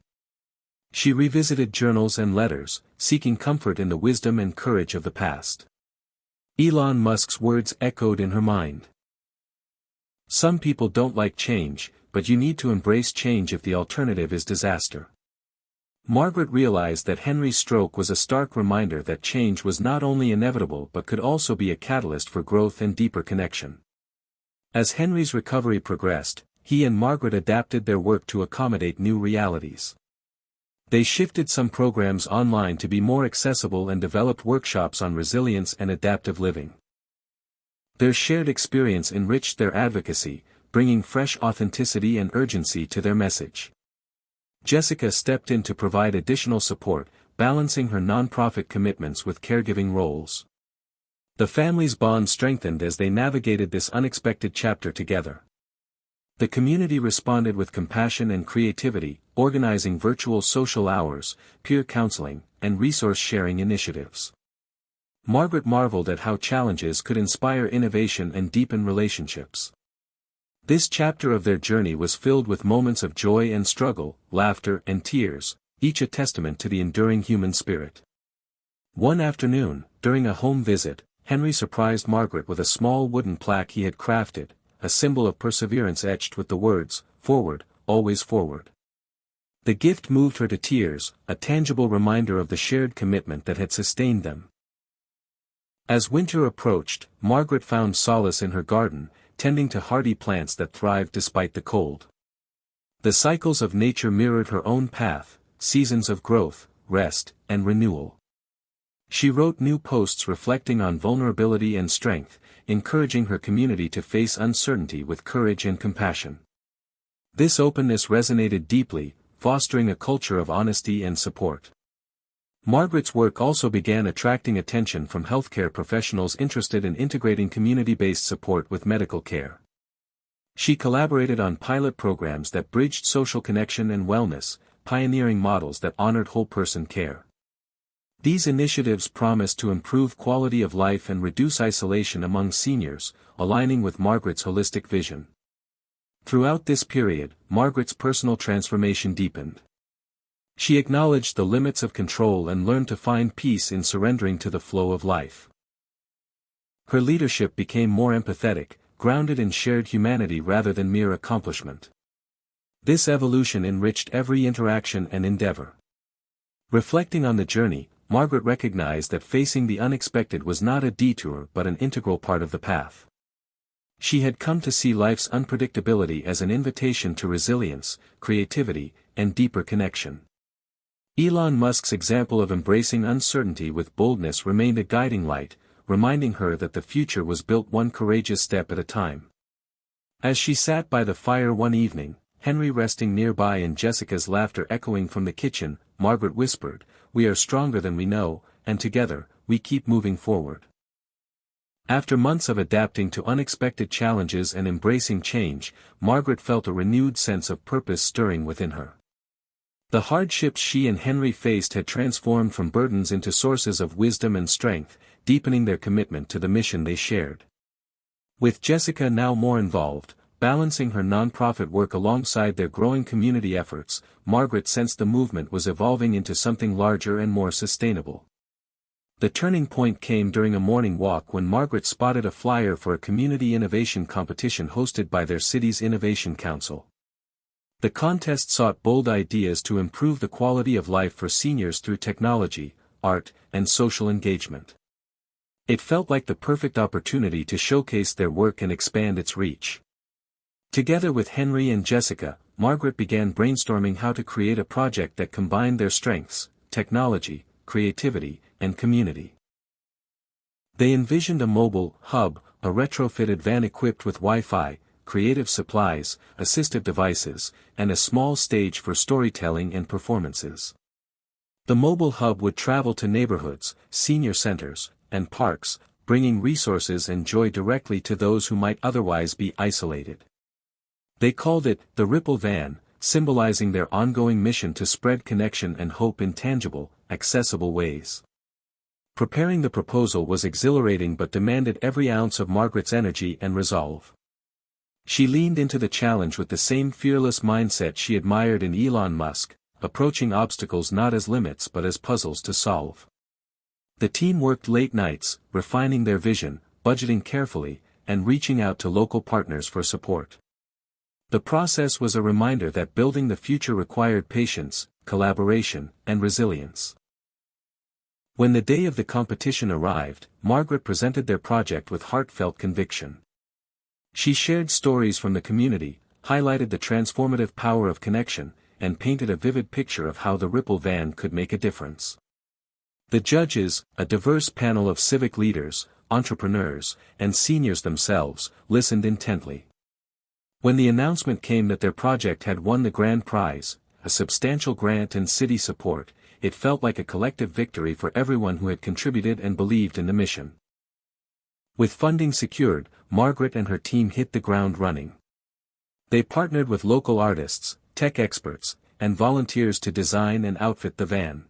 She revisited journals and letters, seeking comfort in the wisdom and courage of the past. Elon Musk's words echoed in her mind. "Some people don't like change, but you need to embrace change if the alternative is disaster." Margaret realized that Henry's stroke was a stark reminder that change was not only inevitable but could also be a catalyst for growth and deeper connection. As Henry's recovery progressed, he and Margaret adapted their work to accommodate new realities. They shifted some programs online to be more accessible and developed workshops on resilience and adaptive living. Their shared experience enriched their advocacy, bringing fresh authenticity and urgency to their message. Jessica stepped in to provide additional support, balancing her nonprofit commitments with caregiving roles. The family's bond strengthened as they navigated this unexpected chapter together. The community responded with compassion and creativity, organizing virtual social hours, peer counseling, and resource-sharing initiatives. Margaret marveled at how challenges could inspire innovation and deepen relationships. This chapter of their journey was filled with moments of joy and struggle, laughter and tears, each a testament to the enduring human spirit. One afternoon, during a home visit, Henry surprised Margaret with a small wooden plaque he had crafted, a symbol of perseverance etched with the words, "Forward, always forward." The gift moved her to tears, a tangible reminder of the shared commitment that had sustained them. As winter approached, Margaret found solace in her garden, tending to hardy plants that thrived despite the cold. The cycles of nature mirrored her own path, seasons of growth, rest, and renewal. She wrote new posts reflecting on vulnerability and strength, encouraging her community to face uncertainty with courage and compassion. This openness resonated deeply, fostering a culture of honesty and support. Margaret's work also began attracting attention from healthcare professionals interested in integrating community-based support with medical care. She collaborated on pilot programs that bridged social connection and wellness, pioneering models that honored whole-person care. These initiatives promised to improve quality of life and reduce isolation among seniors, aligning with Margaret's holistic vision. Throughout this period, Margaret's personal transformation deepened. She acknowledged the limits of control and learned to find peace in surrendering to the flow of life. Her leadership became more empathetic, grounded in shared humanity rather than mere accomplishment. This evolution enriched every interaction and endeavor. Reflecting on the journey, Margaret recognized that facing the unexpected was not a detour but an integral part of the path. She had come to see life's unpredictability as an invitation to resilience, creativity, and deeper connection. Elon Musk's example of embracing uncertainty with boldness remained a guiding light, reminding her that the future was built one courageous step at a time. As she sat by the fire one evening, Henry resting nearby and Jessica's laughter echoing from the kitchen, Margaret whispered, "We are stronger than we know, and together, we keep moving forward." After months of adapting to unexpected challenges and embracing change, Margaret felt a renewed sense of purpose stirring within her. The hardships she and Henry faced had transformed from burdens into sources of wisdom and strength, deepening their commitment to the mission they shared. With Jessica now more involved, balancing her nonprofit work alongside their growing community efforts, Margaret sensed the movement was evolving into something larger and more sustainable. The turning point came during a morning walk when Margaret spotted a flyer for a community innovation competition hosted by their city's Innovation Council. The contest sought bold ideas to improve the quality of life for seniors through technology, art, and social engagement. It felt like the perfect opportunity to showcase their work and expand its reach. Together with Henry and Jessica, Margaret began brainstorming how to create a project that combined their strengths, technology, creativity, and community. They envisioned a mobile hub, a retrofitted van equipped with Wi-Fi, creative supplies, assistive devices, and a small stage for storytelling and performances. The mobile hub would travel to neighborhoods, senior centers, and parks, bringing resources and joy directly to those who might otherwise be isolated. They called it the Ripple Van, symbolizing their ongoing mission to spread connection and hope in tangible, accessible ways. Preparing the proposal was exhilarating but demanded every ounce of Margaret's energy and resolve. She leaned into the challenge with the same fearless mindset she admired in Elon Musk, approaching obstacles not as limits but as puzzles to solve. The team worked late nights, refining their vision, budgeting carefully, and reaching out to local partners for support. The process was a reminder that building the future required patience, collaboration, and resilience. When the day of the competition arrived, Margaret presented their project with heartfelt conviction. She shared stories from the community, highlighted the transformative power of connection, and painted a vivid picture of how the Ripple Van could make a difference. The judges, a diverse panel of civic leaders, entrepreneurs, and seniors themselves, listened intently. When the announcement came that their project had won the grand prize, a substantial grant and city support, it felt like a collective victory for everyone who had contributed and believed in the mission. With funding secured, Margaret and her team hit the ground running. They partnered with local artists, tech experts, and volunteers to design and outfit the van.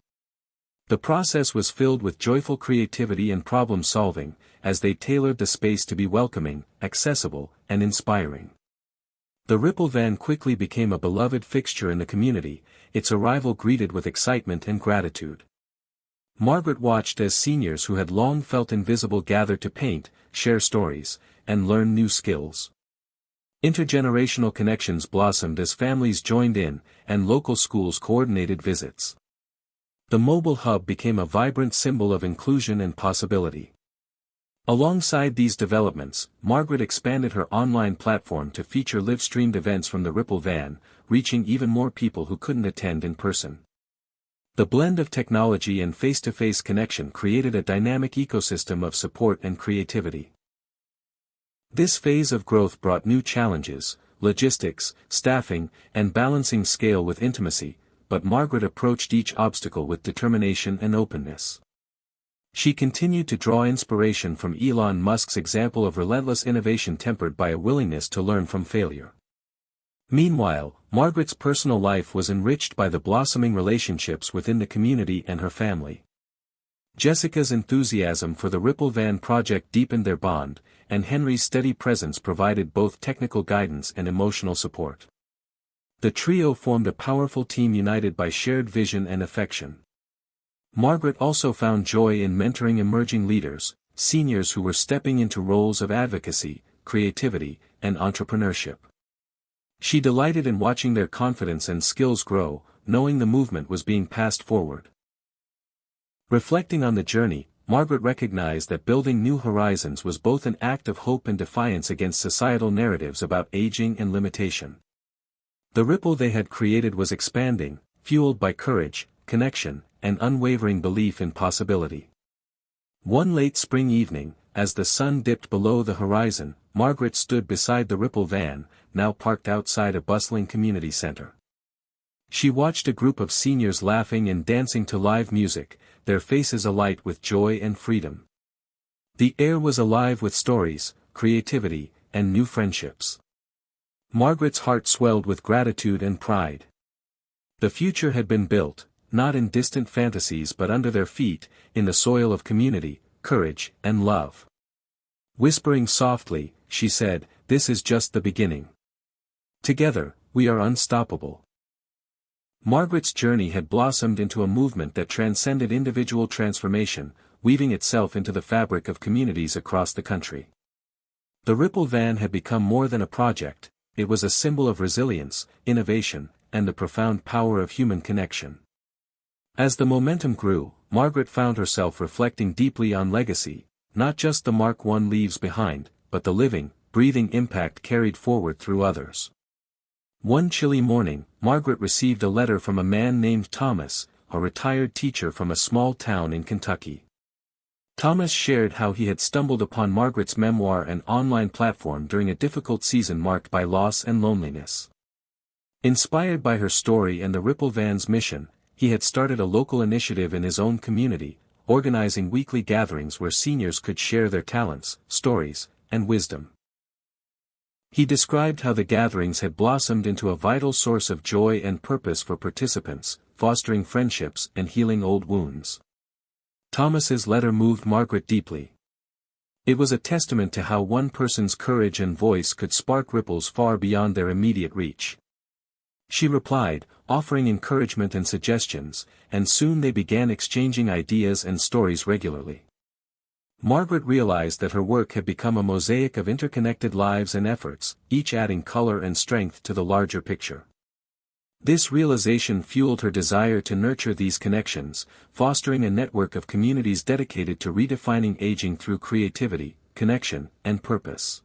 The process was filled with joyful creativity and problem-solving, as they tailored the space to be welcoming, accessible, and inspiring. The Ripple Van quickly became a beloved fixture in the community, its arrival greeted with excitement and gratitude. Margaret watched as seniors who had long felt invisible gathered to paint, share stories, and learn new skills. Intergenerational connections blossomed as families joined in, and local schools coordinated visits. The mobile hub became a vibrant symbol of inclusion and possibility. Alongside these developments, Margaret expanded her online platform to feature live-streamed events from the Ripple Van, reaching even more people who couldn't attend in person. The blend of technology and face-to-face connection created a dynamic ecosystem of support and creativity. This phase of growth brought new challenges, logistics, staffing, and balancing scale with intimacy, but Margaret approached each obstacle with determination and openness. She continued to draw inspiration from Elon Musk's example of relentless innovation tempered by a willingness to learn from failure. Meanwhile, Margaret's personal life was enriched by the blossoming relationships within the community and her family. Jessica's enthusiasm for the Ripple Van project deepened their bond, and Henry's steady presence provided both technical guidance and emotional support. The trio formed a powerful team united by shared vision and affection. Margaret also found joy in mentoring emerging leaders, seniors who were stepping into roles of advocacy, creativity, and entrepreneurship. She delighted in watching their confidence and skills grow, knowing the movement was being passed forward. Reflecting on the journey, Margaret recognized that building new horizons was both an act of hope and defiance against societal narratives about aging and limitation. The ripple they had created was expanding, fueled by courage, connection, and unwavering belief in possibility. One late spring evening, as the sun dipped below the horizon, Margaret stood beside the Ripple van, now parked outside a bustling community center. She watched a group of seniors laughing and dancing to live music, their faces alight with joy and freedom. The air was alive with stories, creativity, and new friendships. Margaret's heart swelled with gratitude and pride. The future had been built, not in distant fantasies but under their feet, in the soil of community, courage, and love. Whispering softly, she said, "This is just the beginning. Together, we are unstoppable." Margaret's journey had blossomed into a movement that transcended individual transformation, weaving itself into the fabric of communities across the country. The Ripple Van had become more than a project, it was a symbol of resilience, innovation, and the profound power of human connection. As the momentum grew, Margaret found herself reflecting deeply on legacy, not just the mark one leaves behind, but the living, breathing impact carried forward through others. One chilly morning, Margaret received a letter from a man named Thomas, a retired teacher from a small town in Kentucky. Thomas shared how he had stumbled upon Margaret's memoir and online platform during a difficult season marked by loss and loneliness. Inspired by her story and the Ripple Van's mission, he had started a local initiative in his own community, organizing weekly gatherings where seniors could share their talents, stories, and wisdom. He described how the gatherings had blossomed into a vital source of joy and purpose for participants, fostering friendships and healing old wounds. Thomas's letter moved Margaret deeply. It was a testament to how one person's courage and voice could spark ripples far beyond their immediate reach. She replied, offering encouragement and suggestions, and soon they began exchanging ideas and stories regularly. Margaret realized that her work had become a mosaic of interconnected lives and efforts, each adding color and strength to the larger picture. This realization fueled her desire to nurture these connections, fostering a network of communities dedicated to redefining aging through creativity, connection, and purpose.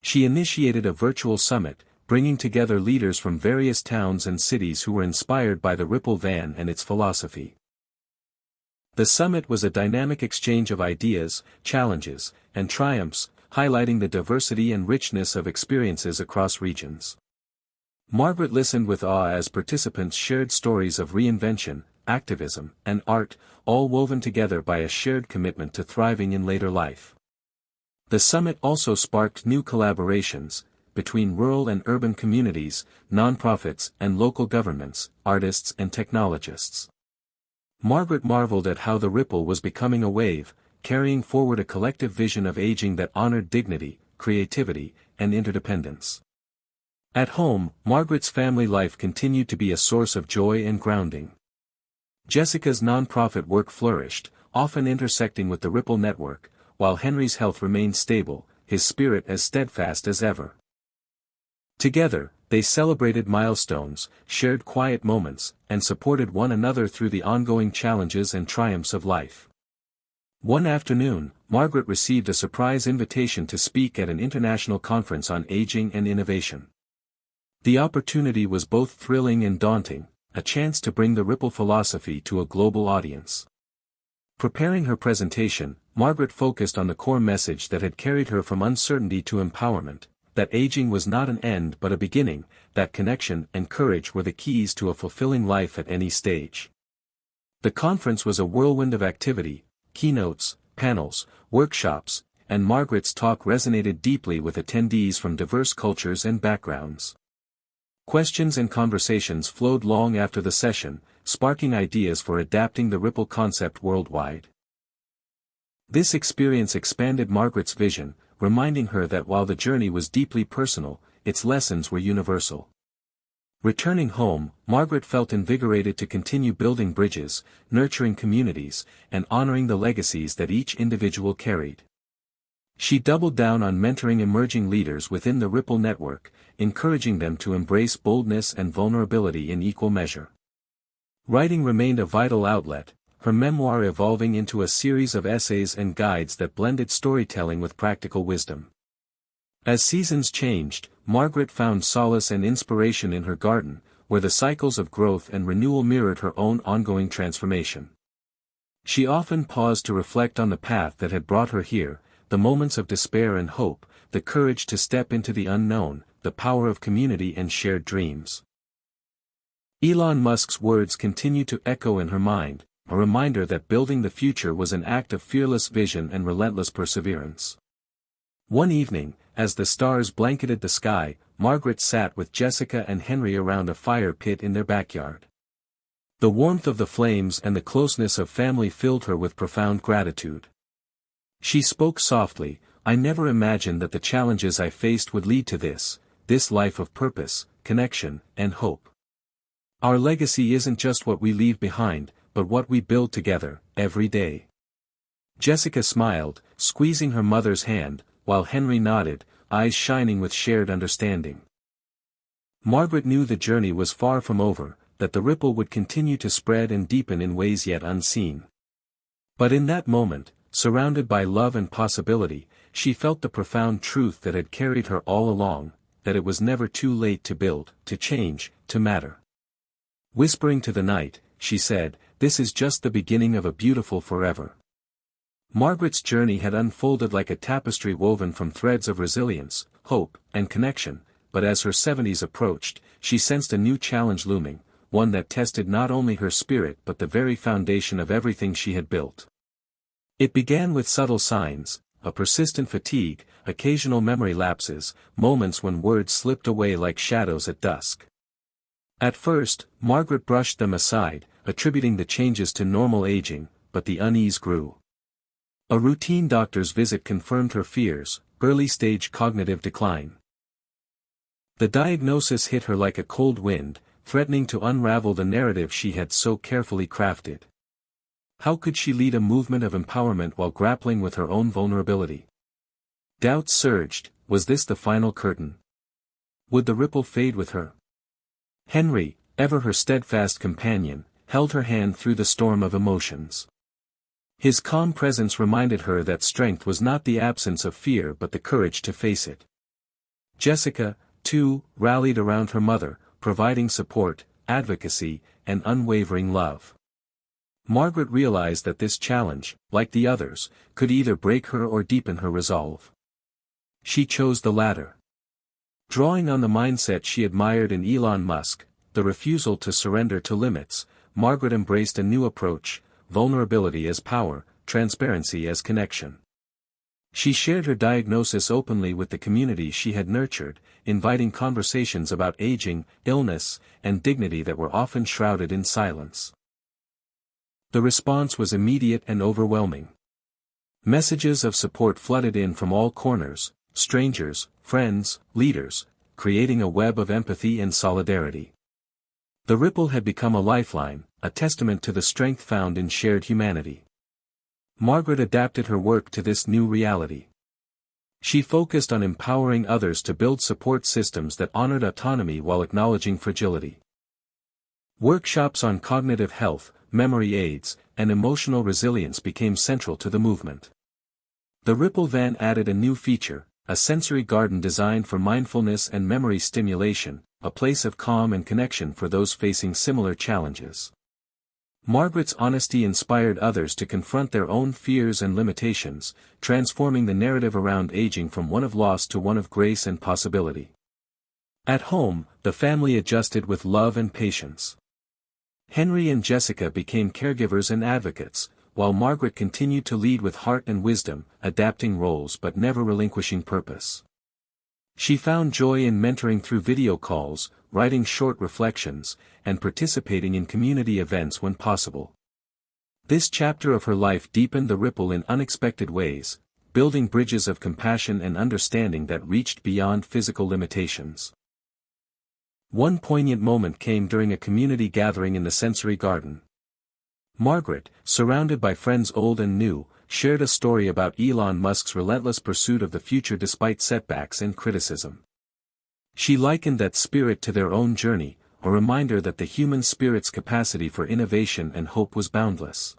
She initiated a virtual summit, bringing together leaders from various towns and cities who were inspired by the Ripple Van and its philosophy. The summit was a dynamic exchange of ideas, challenges, and triumphs, highlighting the diversity and richness of experiences across regions. Margaret listened with awe as participants shared stories of reinvention, activism, and art, all woven together by a shared commitment to thriving in later life. The summit also sparked new collaborations, between rural and urban communities, nonprofits and local governments, artists and technologists. Margaret marveled at how the ripple was becoming a wave, carrying forward a collective vision of aging that honored dignity, creativity, and interdependence. At home, Margaret's family life continued to be a source of joy and grounding. Jessica's nonprofit work flourished, often intersecting with the Ripple network, while Henry's health remained stable, his spirit as steadfast as ever. Together, they celebrated milestones, shared quiet moments, and supported one another through the ongoing challenges and triumphs of life. One afternoon, Margaret received a surprise invitation to speak at an international conference on aging and innovation. The opportunity was both thrilling and daunting, a chance to bring the Ripple philosophy to a global audience. Preparing her presentation, Margaret focused on the core message that had carried her from uncertainty to empowerment, that aging was not an end but a beginning, that connection and courage were the keys to a fulfilling life at any stage. The conference was a whirlwind of activity, keynotes, panels, workshops, and Margaret's talk resonated deeply with attendees from diverse cultures and backgrounds. Questions and conversations flowed long after the session, sparking ideas for adapting the Ripple concept worldwide. This experience expanded Margaret's vision, reminding her that while the journey was deeply personal, its lessons were universal. Returning home, Margaret felt invigorated to continue building bridges, nurturing communities, and honoring the legacies that each individual carried. She doubled down on mentoring emerging leaders within the Ripple network, encouraging them to embrace boldness and vulnerability in equal measure. Writing remained a vital outlet, her memoir evolving into a series of essays and guides that blended storytelling with practical wisdom. As seasons changed, Margaret found solace and inspiration in her garden, where the cycles of growth and renewal mirrored her own ongoing transformation. She often paused to reflect on the path that had brought her here, the moments of despair and hope, the courage to step into the unknown, the power of community and shared dreams. Elon Musk's words continued to echo in her mind, a reminder that building the future was an act of fearless vision and relentless perseverance. One evening, as the stars blanketed the sky, Margaret sat with Jessica and Henry around a fire pit in their backyard. The warmth of the flames and the closeness of family filled her with profound gratitude. She spoke softly, "I never imagined that the challenges I faced would lead to this life of purpose, connection, and hope. Our legacy isn't just what we leave behind, but what we build together, every day." Jessica smiled, squeezing her mother's hand, while Henry nodded, eyes shining with shared understanding. Margaret knew the journey was far from over, that the ripple would continue to spread and deepen in ways yet unseen. But in that moment, surrounded by love and possibility, she felt the profound truth that had carried her all along, that it was never too late to build, to change, to matter. Whispering to the night, she said, "This is just the beginning of a beautiful forever." Margaret's journey had unfolded like a tapestry woven from threads of resilience, hope, and connection, but as her 70s approached, she sensed a new challenge looming, one that tested not only her spirit but the very foundation of everything she had built. It began with subtle signs, a persistent fatigue, occasional memory lapses, moments when words slipped away like shadows at dusk. At first, Margaret brushed them aside, attributing the changes to normal aging, but the unease grew. A routine doctor's visit confirmed her fears, early-stage cognitive decline. The diagnosis hit her like a cold wind, threatening to unravel the narrative she had so carefully crafted. How could she lead a movement of empowerment while grappling with her own vulnerability? Doubts surged, was this the final curtain? Would the ripple fade with her? Henry, ever her steadfast companion, held her hand through the storm of emotions. His calm presence reminded her that strength was not the absence of fear but the courage to face it. Jessica, too, rallied around her mother, providing support, advocacy, and unwavering love. Margaret realized that this challenge, like the others, could either break her or deepen her resolve. She chose the latter. Drawing on the mindset she admired in Elon Musk, the refusal to surrender to limits, Margaret embraced a new approach, vulnerability as power, transparency as connection. She shared her diagnosis openly with the community she had nurtured, inviting conversations about aging, illness, and dignity that were often shrouded in silence. The response was immediate and overwhelming. Messages of support flooded in from all corners, strangers, friends, leaders, creating a web of empathy and solidarity. The ripple had become a lifeline, a testament to the strength found in shared humanity. Margaret adapted her work to this new reality. She focused on empowering others to build support systems that honored autonomy while acknowledging fragility. Workshops on cognitive health, memory aids, and emotional resilience became central to the movement. The Ripple van added a new feature, a sensory garden designed for mindfulness and memory stimulation, a place of calm and connection for those facing similar challenges. Margaret's honesty inspired others to confront their own fears and limitations, transforming the narrative around aging from one of loss to one of grace and possibility. At home, the family adjusted with love and patience. Henry and Jessica became caregivers and advocates, while Margaret continued to lead with heart and wisdom, adapting roles but never relinquishing purpose. She found joy in mentoring through video calls, writing short reflections, and participating in community events when possible. This chapter of her life deepened the ripple in unexpected ways, building bridges of compassion and understanding that reached beyond physical limitations. One poignant moment came during a community gathering in the sensory garden. Margaret, surrounded by friends old and new, shared a story about Elon Musk's relentless pursuit of the future despite setbacks and criticism. She likened that spirit to their own journey, a reminder that the human spirit's capacity for innovation and hope was boundless.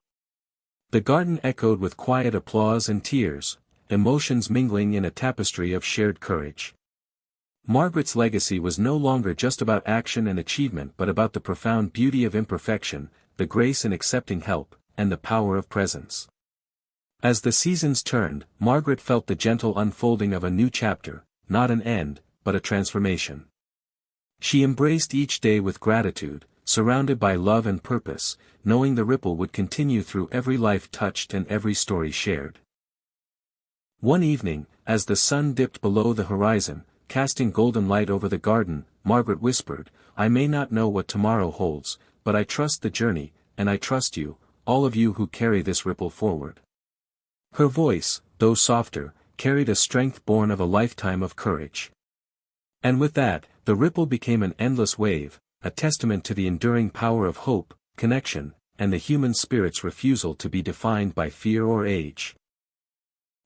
The garden echoed with quiet applause and tears, emotions mingling in a tapestry of shared courage. Margaret's legacy was no longer just about action and achievement but about the profound beauty of imperfection, the grace in accepting help, and the power of presence. As the seasons turned, Margaret felt the gentle unfolding of a new chapter, not an end, but a transformation. She embraced each day with gratitude, surrounded by love and purpose, knowing the ripple would continue through every life touched and every story shared. One evening, as the sun dipped below the horizon, casting golden light over the garden, Margaret whispered, "I may not know what tomorrow holds, but I trust the journey, and I trust you, all of you who carry this ripple forward." Her voice, though softer, carried a strength born of a lifetime of courage. And with that, the ripple became an endless wave, a testament to the enduring power of hope, connection, and the human spirit's refusal to be defined by fear or age.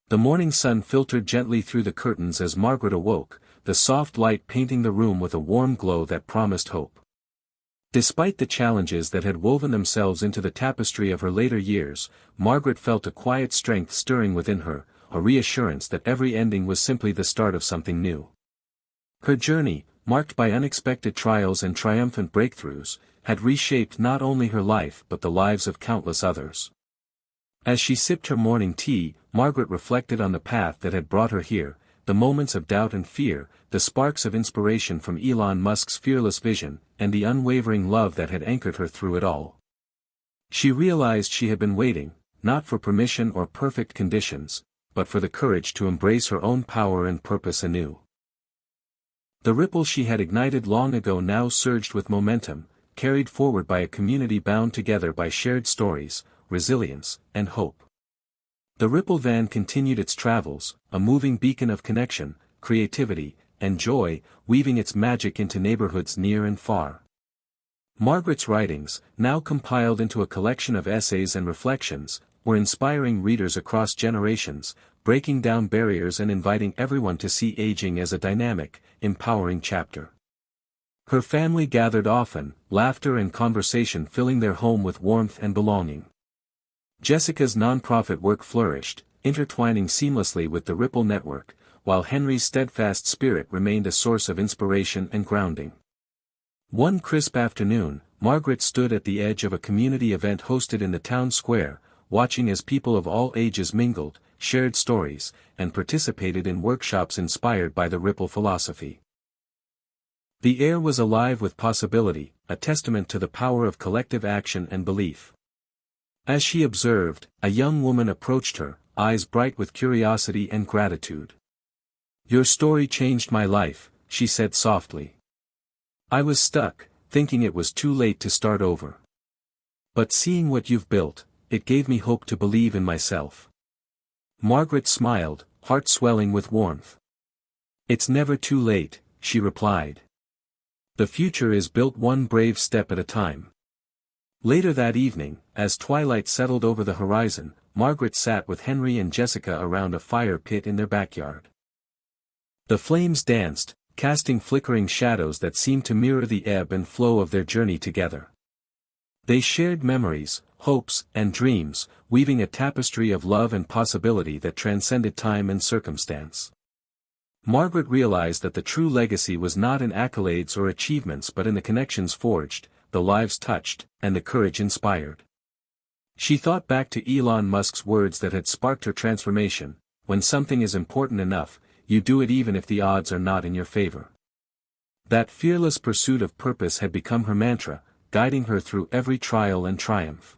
The morning sun filtered gently through the curtains as Margaret awoke, the soft light painting the room with a warm glow that promised hope. Despite the challenges that had woven themselves into the tapestry of her later years, Margaret felt a quiet strength stirring within her, a reassurance that every ending was simply the start of something new. Her journey, marked by unexpected trials and triumphant breakthroughs, had reshaped not only her life but the lives of countless others. As she sipped her morning tea, Margaret reflected on the path that had brought her here, the moments of doubt and fear, the sparks of inspiration from Elon Musk's fearless vision, and the unwavering love that had anchored her through it all. She realized she had been waiting, not for permission or perfect conditions, but for the courage to embrace her own power and purpose anew. The ripple she had ignited long ago now surged with momentum, carried forward by a community bound together by shared stories, resilience, and hope. The ripple van continued its travels, a moving beacon of connection, creativity, and joy, weaving its magic into neighborhoods near and far. Margaret's writings, now compiled into a collection of essays and reflections, were inspiring readers across generations, breaking down barriers and inviting everyone to see aging as a dynamic, empowering chapter. Her family gathered often, laughter and conversation filling their home with warmth and belonging. Jessica's nonprofit work flourished, intertwining seamlessly with the Ripple network, while Henry's steadfast spirit remained a source of inspiration and grounding. One crisp afternoon, Margaret stood at the edge of a community event hosted in the town square, watching as people of all ages mingled, shared stories, and participated in workshops inspired by the Ripple philosophy. The air was alive with possibility, a testament to the power of collective action and belief. As she observed, a young woman approached her, eyes bright with curiosity and gratitude. "Your story changed my life," she said softly. "I was stuck, thinking it was too late to start over. But seeing what you've built, it gave me hope to believe in myself." Margaret smiled, heart swelling with warmth. "It's never too late," she replied. "The future is built one brave step at a time." Later that evening, as twilight settled over the horizon, Margaret sat with Henry and Jessica around a fire pit in their backyard. The flames danced, casting flickering shadows that seemed to mirror the ebb and flow of their journey together. They shared memories, hopes, and dreams, weaving a tapestry of love and possibility that transcended time and circumstance. Margaret realized that the true legacy was not in accolades or achievements but in the connections forged, the lives touched, and the courage inspired. She thought back to Elon Musk's words that had sparked her transformation: "When something is important enough, you do it even if the odds are not in your favor." That fearless pursuit of purpose had become her mantra, guiding her through every trial and triumph.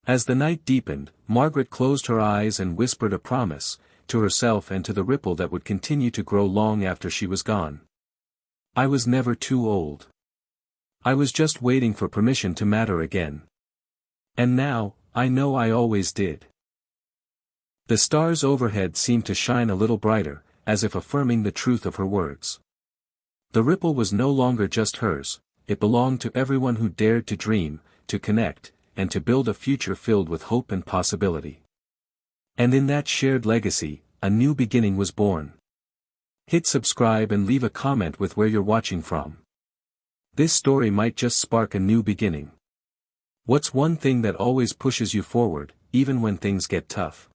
As the night deepened, Margaret closed her eyes and whispered a promise, to herself and to the ripple that would continue to grow long after she was gone. "I was never too old. I was just waiting for permission to matter again." And now, I know I always did. The stars overhead seemed to shine a little brighter, as if affirming the truth of her words. The ripple was no longer just hers, it belonged to everyone who dared to dream, to connect, and to build a future filled with hope and possibility. And in that shared legacy, a new beginning was born. Hit subscribe and leave a comment with where you're watching from. This story might just spark a new beginning. What's one thing that always pushes you forward, even when things get tough?